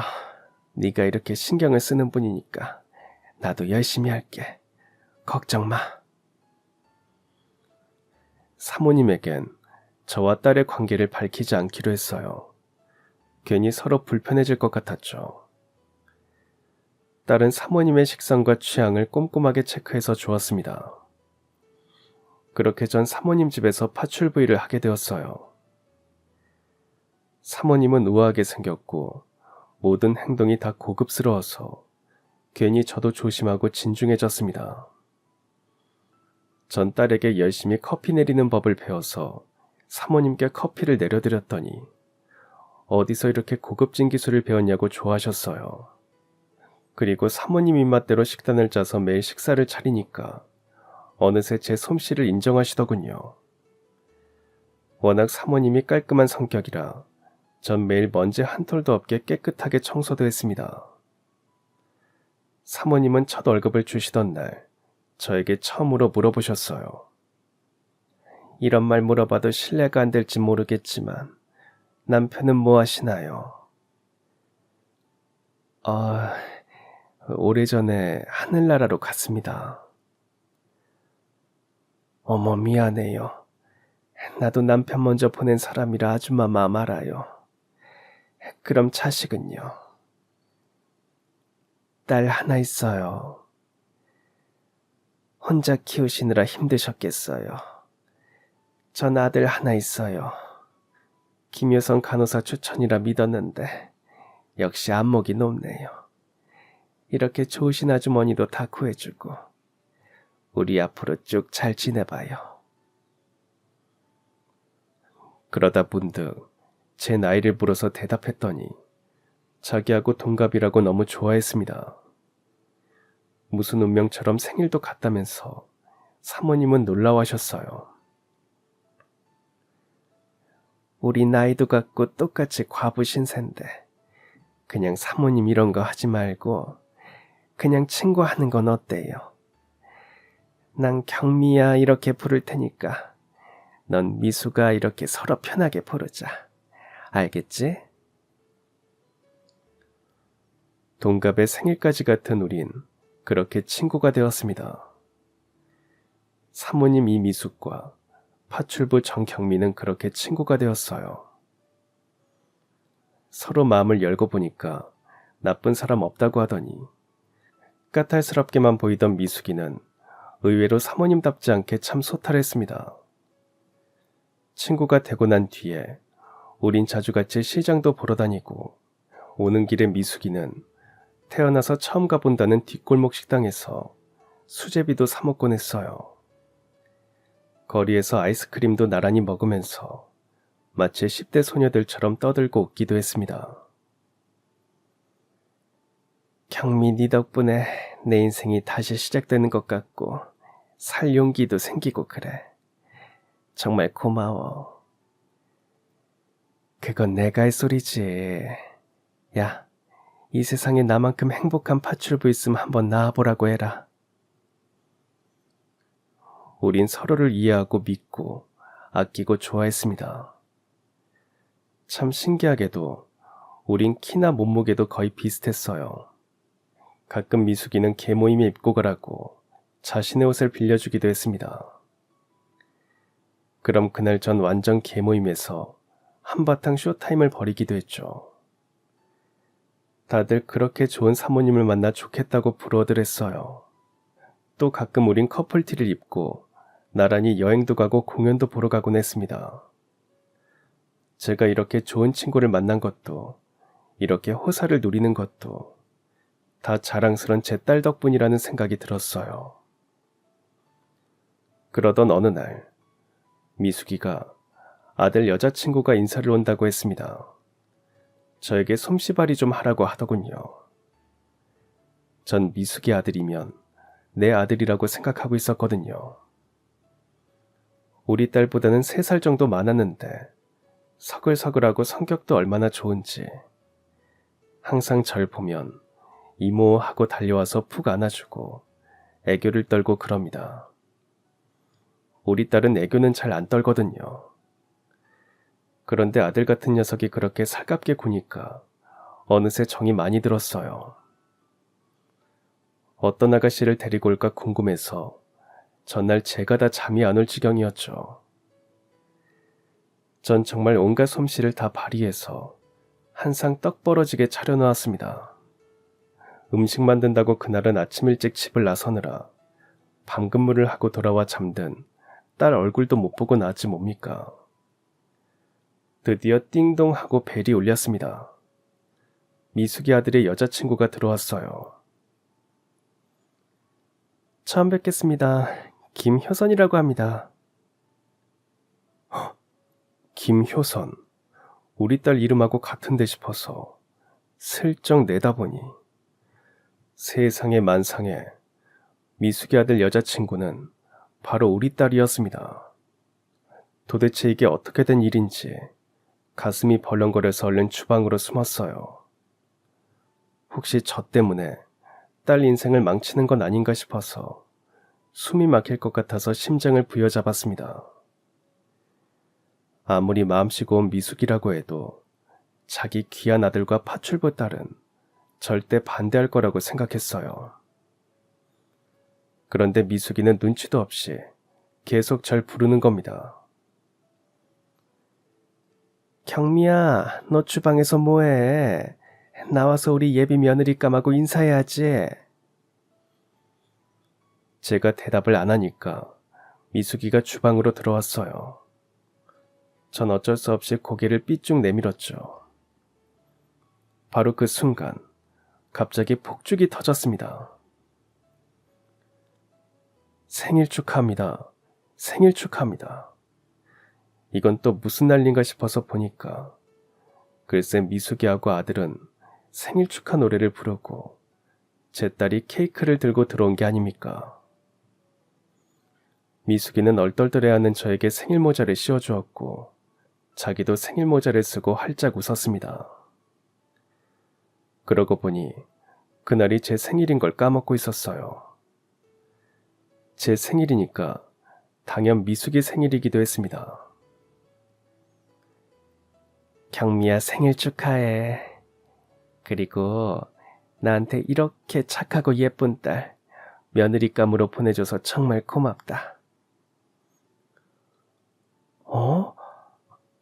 네가 이렇게 신경을 쓰는 분이니까 나도 열심히 할게. 걱정 마. 사모님에겐 저와 딸의 관계를 밝히지 않기로 했어요. 괜히 서로 불편해질 것 같았죠. 딸은 사모님의 식성과 취향을 꼼꼼하게 체크해서 주었습니다. 그렇게 전 사모님 집에서 파출부일을 하게 되었어요. 사모님은 우아하게 생겼고 모든 행동이 다 고급스러워서 괜히 저도 조심하고 진중해졌습니다. 전 딸에게 열심히 커피 내리는 법을 배워서 사모님께 커피를 내려드렸더니 어디서 이렇게 고급진 기술을 배웠냐고 좋아하셨어요. 그리고 사모님 입맛대로 식단을 짜서 매일 식사를 차리니까 어느새 제 솜씨를 인정하시더군요. 워낙 사모님이 깔끔한 성격이라 전 매일 먼지 한 톨도 없게 깨끗하게 청소도 했습니다. 사모님은 첫 월급을 주시던 날 저에게 처음으로 물어보셨어요. 이런 말 물어봐도 신뢰가 안 될지 모르겠지만 남편은 뭐 하시나요? 오래전에 하늘나라로 갔습니다. 어머, 미안해요. 나도 남편 먼저 보낸 사람이라 아줌마 마음 알아요. 그럼 자식은요? 딸 하나 있어요. 혼자 키우시느라 힘드셨겠어요. 전 아들 하나 있어요. 김효성 간호사 추천이라 믿었는데 역시 안목이 높네요. 이렇게 좋으신 아주머니도 다 구해주고 우리 앞으로 쭉 잘 지내봐요. 그러다 문득 제 나이를 물어서 대답했더니 자기하고 동갑이라고 너무 좋아했습니다. 무슨 운명처럼 생일도 같다면서 사모님은 놀라워하셨어요. 우리 나이도 같고 똑같이 과부 신세인데 그냥 사모님 이런 거 하지 말고 그냥 친구 하는 건 어때요? 난 경미야 이렇게 부를 테니까 넌 미수가 이렇게 서로 편하게 부르자. 알겠지? 동갑의 생일까지 같은 우린 그렇게 친구가 되었습니다. 사모님 이미숙과 파출부 정경미는 그렇게 친구가 되었어요. 서로 마음을 열고 보니까 나쁜 사람 없다고 하더니 까탈스럽게만 보이던 미숙이는 의외로 사모님답지 않게 참 소탈했습니다. 친구가 되고 난 뒤에 우린 자주 같이 시장도 보러 다니고 오는 길에 미숙이는 태어나서 처음 가본다는 뒷골목 식당에서 수제비도 사 먹곤 했어요. 거리에서 아이스크림도 나란히 먹으면서 마치 10대 소녀들처럼 떠들고 웃기도 했습니다. 경미 네 덕분에 내 인생이 다시 시작되는 것 같고 살 용기도 생기고 그래. 정말 고마워. 그건 내가 할 소리지. 야, 이 세상에 나만큼 행복한 파출부 있으면 한번 나와보라고 해라. 우린 서로를 이해하고 믿고 아끼고 좋아했습니다. 참 신기하게도 우린 키나 몸무게도 거의 비슷했어요. 가끔 미숙이는 개모임에 입고 가라고 자신의 옷을 빌려주기도 했습니다. 그럼 그날 전 완전 개모임에서 한바탕 쇼타임을 벌이기도 했죠. 다들 그렇게 좋은 사모님을 만나 좋겠다고 부러워들 했어요. 또 가끔 우린 커플티를 입고 나란히 여행도 가고 공연도 보러 가곤 했습니다. 제가 이렇게 좋은 친구를 만난 것도, 이렇게 호사를 누리는 것도 다 자랑스런 제 딸 덕분이라는 생각이 들었어요. 그러던 어느 날 미숙이가 아들 여자친구가 인사를 온다고 했습니다. 저에게 솜씨발이 좀 하라고 하더군요. 전 미숙이 아들이면 내 아들이라고 생각하고 있었거든요. 우리 딸보다는 3살 정도 많았는데 서글서글하고 성격도 얼마나 좋은지 항상 절 보면 이모 하고 달려와서 푹 안아주고 애교를 떨고 그럽니다. 우리 딸은 애교는 잘 안 떨거든요. 그런데 아들 같은 녀석이 그렇게 살갑게 구니까 어느새 정이 많이 들었어요. 어떤 아가씨를 데리고 올까 궁금해서 전날 제가 다 잠이 안 올 지경이었죠. 전 정말 온갖 솜씨를 다 발휘해서 한 상 떡 벌어지게 차려놓았습니다. 음식 만든다고 그날은 아침 일찍 집을 나서느라 밤근무를 하고 돌아와 잠든 딸 얼굴도 못 보고 나왔지 뭡니까. 드디어 띵동 하고 벨이 울렸습니다. 미숙이 아들의 여자친구가 들어왔어요. 처음 뵙겠습니다. 김효선이라고 합니다. 김효선. 우리 딸 이름하고 같은데 싶어서 슬쩍 내다보니 세상에 만상에 미숙이 아들 여자친구는 바로 우리 딸이었습니다. 도대체 이게 어떻게 된 일인지 가슴이 벌렁거려서 얼른 주방으로 숨었어요. 혹시 저 때문에 딸 인생을 망치는 건 아닌가 싶어서 숨이 막힐 것 같아서 심장을 부여잡았습니다. 아무리 마음씨고 온 미숙이라고 해도 자기 귀한 아들과 파출부 딸은 절대 반대할 거라고 생각했어요. 그런데 미숙이는 눈치도 없이 계속 절 부르는 겁니다. 경미야, 너 주방에서 뭐해? 나와서 우리 예비 며느리감하고 인사해야지. 제가 대답을 안 하니까 미숙이가 주방으로 들어왔어요. 전 어쩔 수 없이 고개를 삐쭉 내밀었죠. 바로 그 순간 갑자기 폭죽이 터졌습니다. 생일 축하합니다. 생일 축하합니다. 이건 또 무슨 난리인가 싶어서 보니까 글쎄 미숙이하고 아들은 생일 축하 노래를 부르고 제 딸이 케이크를 들고 들어온 게 아닙니까. 미숙이는 얼떨떨해하는 저에게 생일 모자를 씌워주었고 자기도 생일 모자를 쓰고 활짝 웃었습니다. 그러고 보니 그날이 제 생일인 걸 까먹고 있었어요. 제 생일이니까 당연 미숙이 생일이기도 했습니다. 경미야 생일 축하해. 그리고 나한테 이렇게 착하고 예쁜 딸 며느리감으로 보내줘서 정말 고맙다.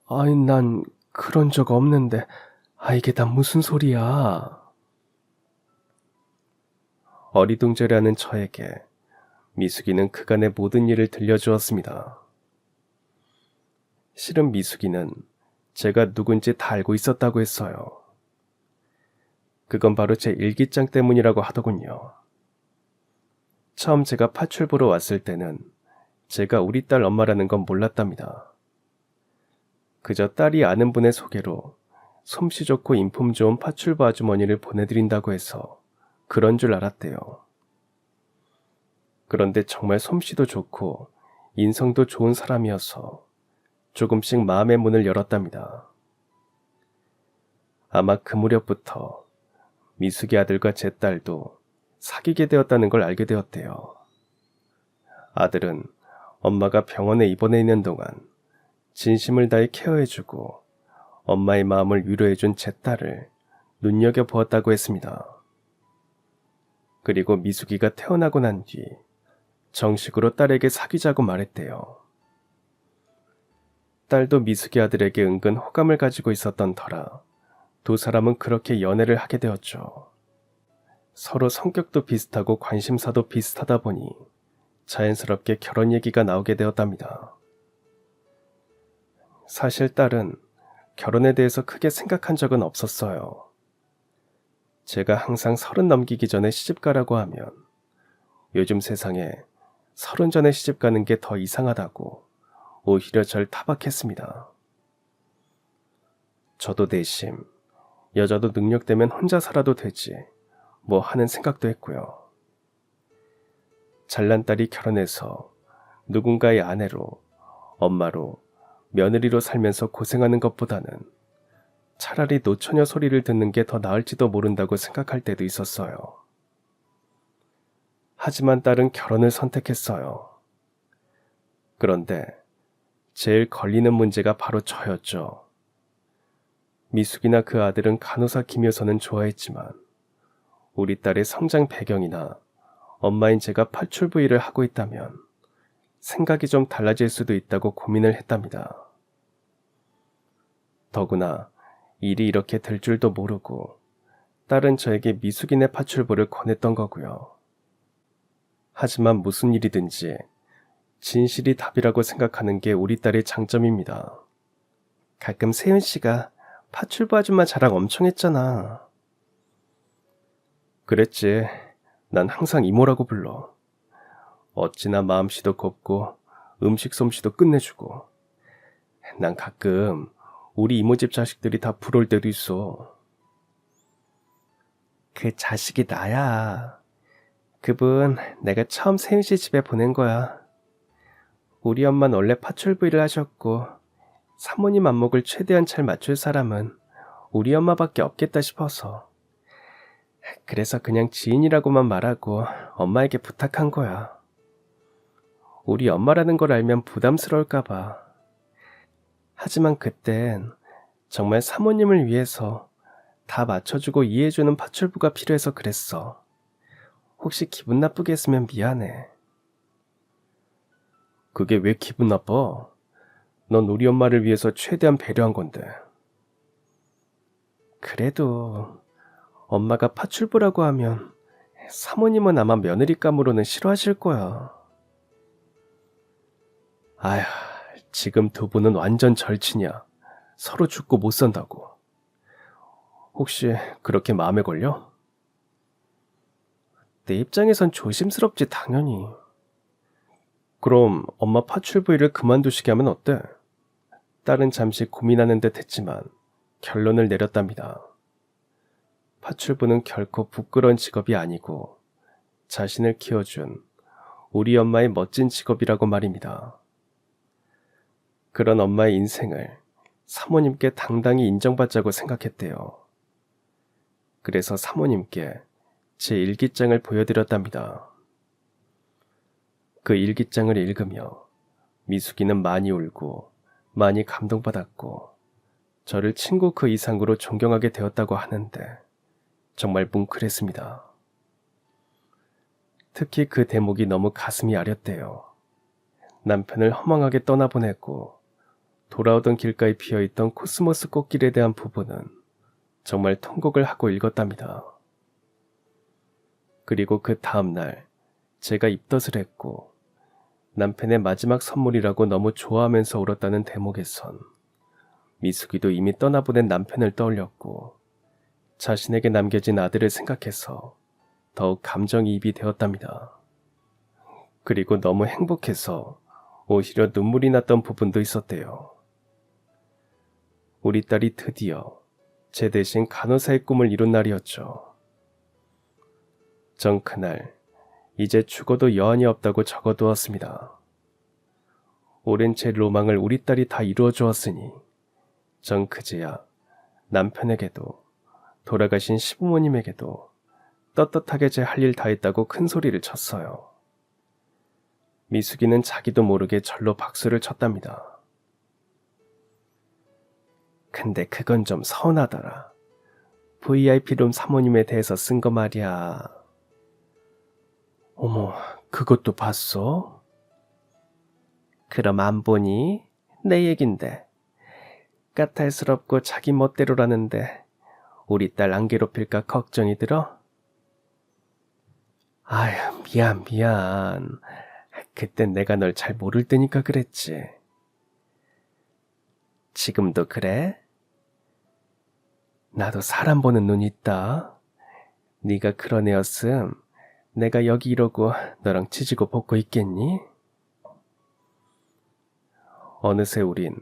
아니 난 그런 적 없는데 이게 다 무슨 소리야. 어리둥절해하는 저에게 미숙이는 그간의 모든 일을 들려주었습니다. 실은 미숙이는 제가 누군지 다 알고 있었다고 했어요. 그건 바로 제 일기장 때문이라고 하더군요. 처음 제가 파출부로 왔을 때는 제가 우리 딸 엄마라는 건 몰랐답니다. 그저 딸이 아는 분의 소개로 솜씨 좋고 인품 좋은 파출부 아주머니를 보내드린다고 해서 그런 줄 알았대요. 그런데 정말 솜씨도 좋고 인성도 좋은 사람이어서 조금씩 마음의 문을 열었답니다. 아마 그 무렵부터 미숙이 아들과 제 딸도 사귀게 되었다는 걸 알게 되었대요. 아들은 엄마가 병원에 입원해 있는 동안 진심을 다해 케어해주고 엄마의 마음을 위로해준 제 딸을 눈여겨보았다고 했습니다. 그리고 미숙이가 태어나고 난 뒤 정식으로 딸에게 사귀자고 말했대요. 딸도 미숙이 아들에게 은근 호감을 가지고 있었던 터라 두 사람은 그렇게 연애를 하게 되었죠. 서로 성격도 비슷하고 관심사도 비슷하다 보니 자연스럽게 결혼 얘기가 나오게 되었답니다. 사실 딸은 결혼에 대해서 크게 생각한 적은 없었어요. 제가 항상 30 넘기기 전에 시집가라고 하면 요즘 세상에 30 전에 시집가는 게 더 이상하다고 오히려 절 타박했습니다. 저도 내심 여자도 능력되면 혼자 살아도 되지 뭐 하는 생각도 했고요. 잘난 딸이 결혼해서 누군가의 아내로, 엄마로, 며느리로 살면서 고생하는 것보다는 차라리 노처녀 소리를 듣는 게 더 나을지도 모른다고 생각할 때도 있었어요. 하지만 딸은 결혼을 선택했어요. 그런데 제일 걸리는 문제가 바로 저였죠. 미숙이나 그 아들은 간호사 김여선은 좋아했지만 우리 딸의 성장 배경이나 엄마인 제가 파출부일을 하고 있다면 생각이 좀 달라질 수도 있다고 고민을 했답니다. 더구나 일이 이렇게 될 줄도 모르고 딸은 저에게 미숙이네 파출부를 권했던 거고요. 하지만 무슨 일이든지 진실이 답이라고 생각하는 게 우리 딸의 장점입니다. 가끔 세윤 씨가 파출부 아줌마 자랑 엄청 했잖아. 그랬지. 난 항상 이모라고 불러. 어찌나 마음씨도 곱고 음식 솜씨도 끝내주고. 난 가끔 우리 이모집 자식들이 다 부러울 때도 있어. 그 자식이 나야. 그분 내가 처음 세윤 씨 집에 보낸 거야. 우리 엄마는 원래 파출부 일을 하셨고 사모님 안목을 최대한 잘 맞출 사람은 우리 엄마밖에 없겠다 싶어서. 그래서 그냥 지인이라고만 말하고 엄마에게 부탁한 거야. 우리 엄마라는 걸 알면 부담스러울까 봐. 하지만 그땐 정말 사모님을 위해서 다 맞춰주고 이해해주는 파출부가 필요해서 그랬어. 혹시 기분 나쁘게 했으면 미안해. 그게 왜 기분 나빠? 넌 우리 엄마를 위해서 최대한 배려한 건데. 그래도 엄마가 파출부라고 하면 사모님은 아마 며느리감으로는 싫어하실 거야. 아휴, 지금 두 분은 완전 절친이야. 서로 죽고 못 산다고. 혹시 그렇게 마음에 걸려? 내 입장에선 조심스럽지 당연히. 그럼 엄마 파출부 일을 그만두시게 하면 어때? 딸은 잠시 고민하는 듯 했지만 결론을 내렸답니다. 파출부는 결코 부끄러운 직업이 아니고 자신을 키워준 우리 엄마의 멋진 직업이라고 말입니다. 그런 엄마의 인생을 사모님께 당당히 인정받자고 생각했대요. 그래서 사모님께 제 일기장을 보여드렸답니다. 그 일기장을 읽으며 미숙이는 많이 울고 많이 감동받았고 저를 친구 그 이상으로 존경하게 되었다고 하는데 정말 뭉클했습니다. 특히 그 대목이 너무 가슴이 아렸대요. 남편을 허망하게 떠나보냈고 돌아오던 길가에 피어있던 코스모스 꽃길에 대한 부분은 정말 통곡을 하고 읽었답니다. 그리고 그 다음날 제가 입덧을 했고 남편의 마지막 선물이라고 너무 좋아하면서 울었다는 대목에선 미숙이도 이미 떠나보낸 남편을 떠올렸고 자신에게 남겨진 아들을 생각해서 더욱 감정이입이 되었답니다. 그리고 너무 행복해서 오히려 눈물이 났던 부분도 있었대요. 우리 딸이 드디어 제 대신 간호사의 꿈을 이룬 날이었죠. 전 그날 이제 죽어도 여한이 없다고 적어두었습니다. 오랜 제 로망을 우리 딸이 다 이루어 주었으니 전 그제야 남편에게도 돌아가신 시부모님에게도 떳떳하게 제 할 일 다 했다고 큰 소리를 쳤어요. 미숙이는 자기도 모르게 절로 박수를 쳤답니다. 근데 그건 좀 서운하더라. VIP룸 사모님에 대해서 쓴 거 말이야. 어머, 그것도 봤어? 그럼 안 보니? 내 얘긴데. 까탈스럽고 자기 멋대로라는데 우리 딸 안 괴롭힐까 걱정이 들어? 아휴, 미안. 그땐 내가 널 잘 모를 때니까 그랬지. 지금도 그래? 나도 사람 보는 눈 있다. 네가 그런 애였음. 내가 여기 이러고 너랑 치지고 볶고 있겠니? 어느새 우린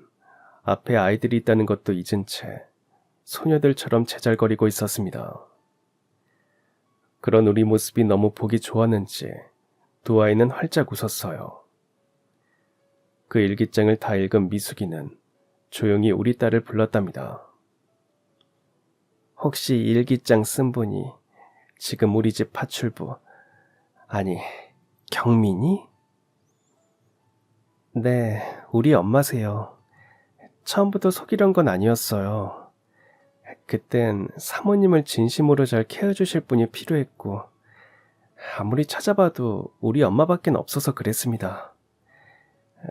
앞에 아이들이 있다는 것도 잊은 채 소녀들처럼 제잘거리고 있었습니다. 그런 우리 모습이 너무 보기 좋았는지 두 아이는 활짝 웃었어요. 그 일기장을 다 읽은 미숙이는 조용히 우리 딸을 불렀답니다. 혹시 일기장 쓴 분이 지금 우리 집 파출부, 아니, 경민이? 네, 우리 엄마세요. 처음부터 속이려는 건 아니었어요. 그땐 사모님을 진심으로 잘 케어주실 분이 필요했고, 아무리 찾아봐도 우리 엄마밖엔 없어서 그랬습니다.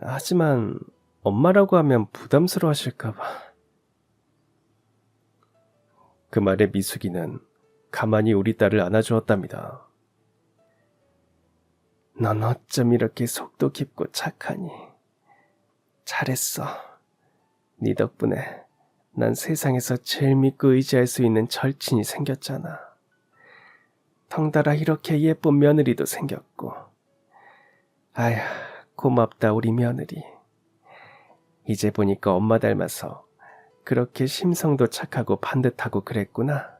하지만 엄마라고 하면 부담스러워 하실까봐. 그 말에 미숙이는 가만히 우리 딸을 안아주었답니다. 넌 어쩜 이렇게 속도 깊고 착하니. 잘했어. 네 덕분에 난 세상에서 제일 믿고 의지할 수 있는 절친이 생겼잖아. 덩달아 이렇게 예쁜 며느리도 생겼고. 아휴, 고맙다 우리 며느리. 이제 보니까 엄마 닮아서 그렇게 심성도 착하고 반듯하고 그랬구나.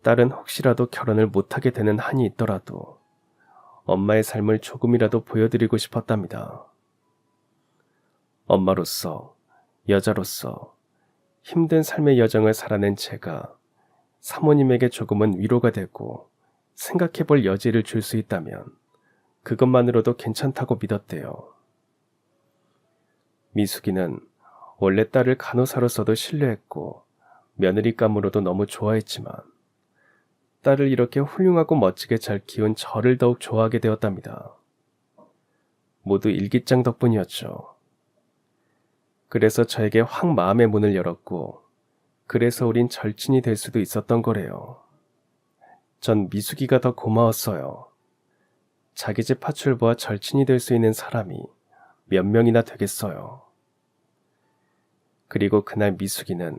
딸은 혹시라도 결혼을 못하게 되는 한이 있더라도 엄마의 삶을 조금이라도 보여드리고 싶었답니다. 엄마로서, 여자로서 힘든 삶의 여정을 살아낸 제가 사모님에게 조금은 위로가 되고 생각해볼 여지를 줄 수 있다면 그것만으로도 괜찮다고 믿었대요. 미숙이는 원래 딸을 간호사로서도 신뢰했고 며느리감으로도 너무 좋아했지만 딸을 이렇게 훌륭하고 멋지게 잘 키운 저를 더욱 좋아하게 되었답니다. 모두 일기장 덕분이었죠. 그래서 저에게 확 마음의 문을 열었고 그래서 우린 절친이 될 수도 있었던 거래요. 전 미숙이가 더 고마웠어요. 자기 집 파출부와 절친이 될 수 있는 사람이 몇 명이나 되겠어요. 그리고 그날 미숙이는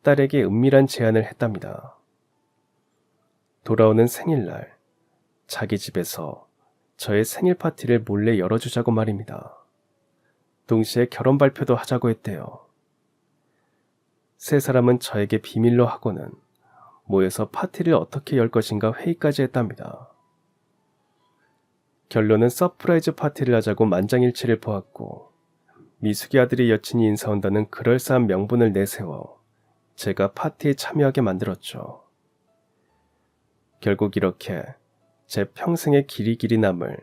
딸에게 은밀한 제안을 했답니다. 돌아오는 생일날 자기 집에서 저의 생일 파티를 몰래 열어주자고 말입니다. 동시에 결혼 발표도 하자고 했대요. 세 사람은 저에게 비밀로 하고는 모여서 파티를 어떻게 열 것인가 회의까지 했답니다. 결론은 서프라이즈 파티를 하자고 만장일치를 보았고 미숙이 아들의 여친이 인사 온다는 그럴싸한 명분을 내세워 제가 파티에 참여하게 만들었죠. 결국 이렇게 제 평생에 길이 남을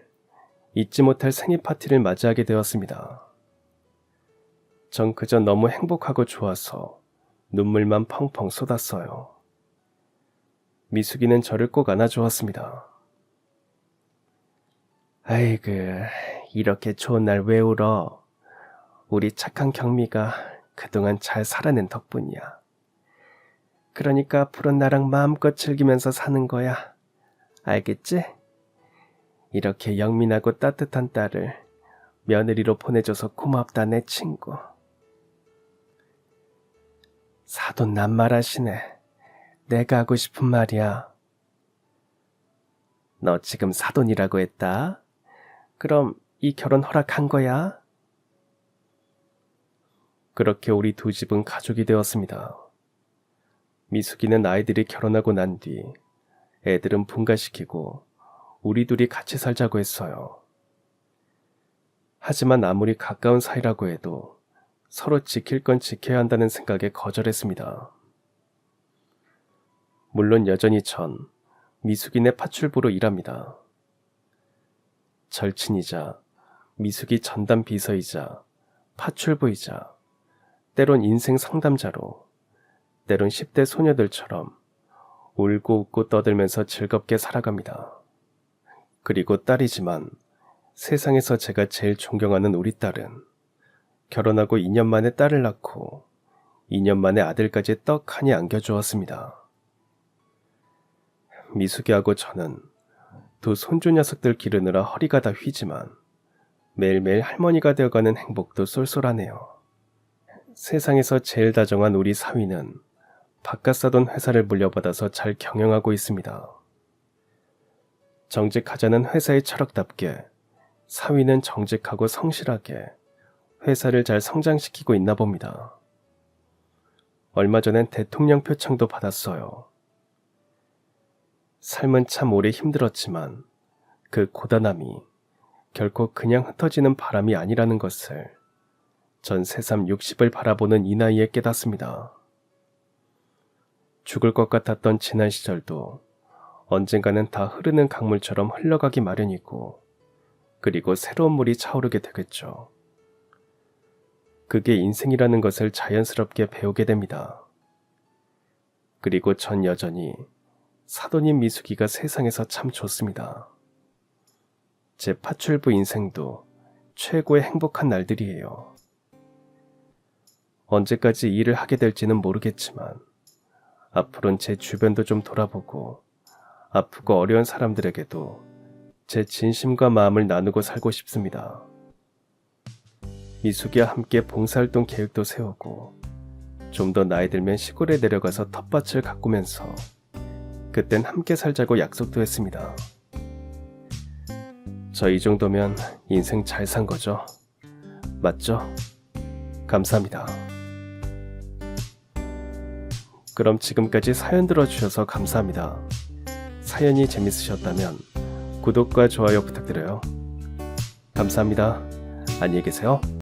잊지 못할 생일 파티를 맞이하게 되었습니다. 전 그저 너무 행복하고 좋아서 눈물만 펑펑 쏟았어요. 미숙이는 저를 꼭 안아주었습니다. 아이고, 이렇게 좋은 날 왜 울어? 우리 착한 경미가 그동안 잘 살아낸 덕분이야. 그러니까 앞으로 나랑 마음껏 즐기면서 사는 거야. 알겠지? 이렇게 영민하고 따뜻한 딸을 며느리로 보내줘서 고맙다 내 친구. 사돈 낱말하시네. 내가 하고 싶은 말이야. 너 지금 사돈이라고 했다? 그럼 이 결혼 허락한 거야? 그렇게 우리 두 집은 가족이 되었습니다. 미숙이는 아이들이 결혼하고 난 뒤 애들은 분가시키고 우리 둘이 같이 살자고 했어요. 하지만 아무리 가까운 사이라고 해도 서로 지킬 건 지켜야 한다는 생각에 거절했습니다. 물론 여전히 전 미숙이네 파출부로 일합니다. 절친이자 미숙이 전담 비서이자 파출부이자 때론 인생 상담자로 때론 10대 소녀들처럼 울고 웃고 떠들면서 즐겁게 살아갑니다. 그리고 딸이지만 세상에서 제가 제일 존경하는 우리 딸은 결혼하고 2년 만에 딸을 낳고 2년 만에 아들까지 떡하니 안겨주었습니다. 미숙이하고 저는 두 손주 녀석들 기르느라 허리가 다 휘지만 매일매일 할머니가 되어가는 행복도 쏠쏠하네요. 세상에서 제일 다정한 우리 사위는 바깥 사돈 회사를 물려받아서 잘 경영하고 있습니다. 정직하자는 회사의 철학답게 사위는 정직하고 성실하게 회사를 잘 성장시키고 있나 봅니다. 얼마 전엔 대통령 표창도 받았어요. 삶은 참 오래 힘들었지만 그 고단함이 결코 그냥 흩어지는 바람이 아니라는 것을 전 새삼 60을 바라보는 이 나이에 깨닫습니다. 죽을 것 같았던 지난 시절도 언젠가는 다 흐르는 강물처럼 흘러가기 마련이고 그리고 새로운 물이 차오르게 되겠죠. 그게 인생이라는 것을 자연스럽게 배우게 됩니다. 그리고 전 여전히 사돈인 미숙이가 세상에서 참 좋습니다. 제 파출부 인생도 최고의 행복한 날들이에요. 언제까지 이 일을 하게 될지는 모르겠지만 앞으로는 제 주변도 좀 돌아보고 아프고 어려운 사람들에게도 제 진심과 마음을 나누고 살고 싶습니다. 미숙이와 함께 봉사활동 계획도 세우고 좀 더 나이 들면 시골에 내려가서 텃밭을 가꾸면서 그땐 함께 살자고 약속도 했습니다. 저 이 정도면 인생 잘 산 거죠? 맞죠? 감사합니다. 그럼 지금까지 사연 들어주셔서 감사합니다. 사연이 재밌으셨다면 구독과 좋아요 부탁드려요. 감사합니다. 안녕히 계세요.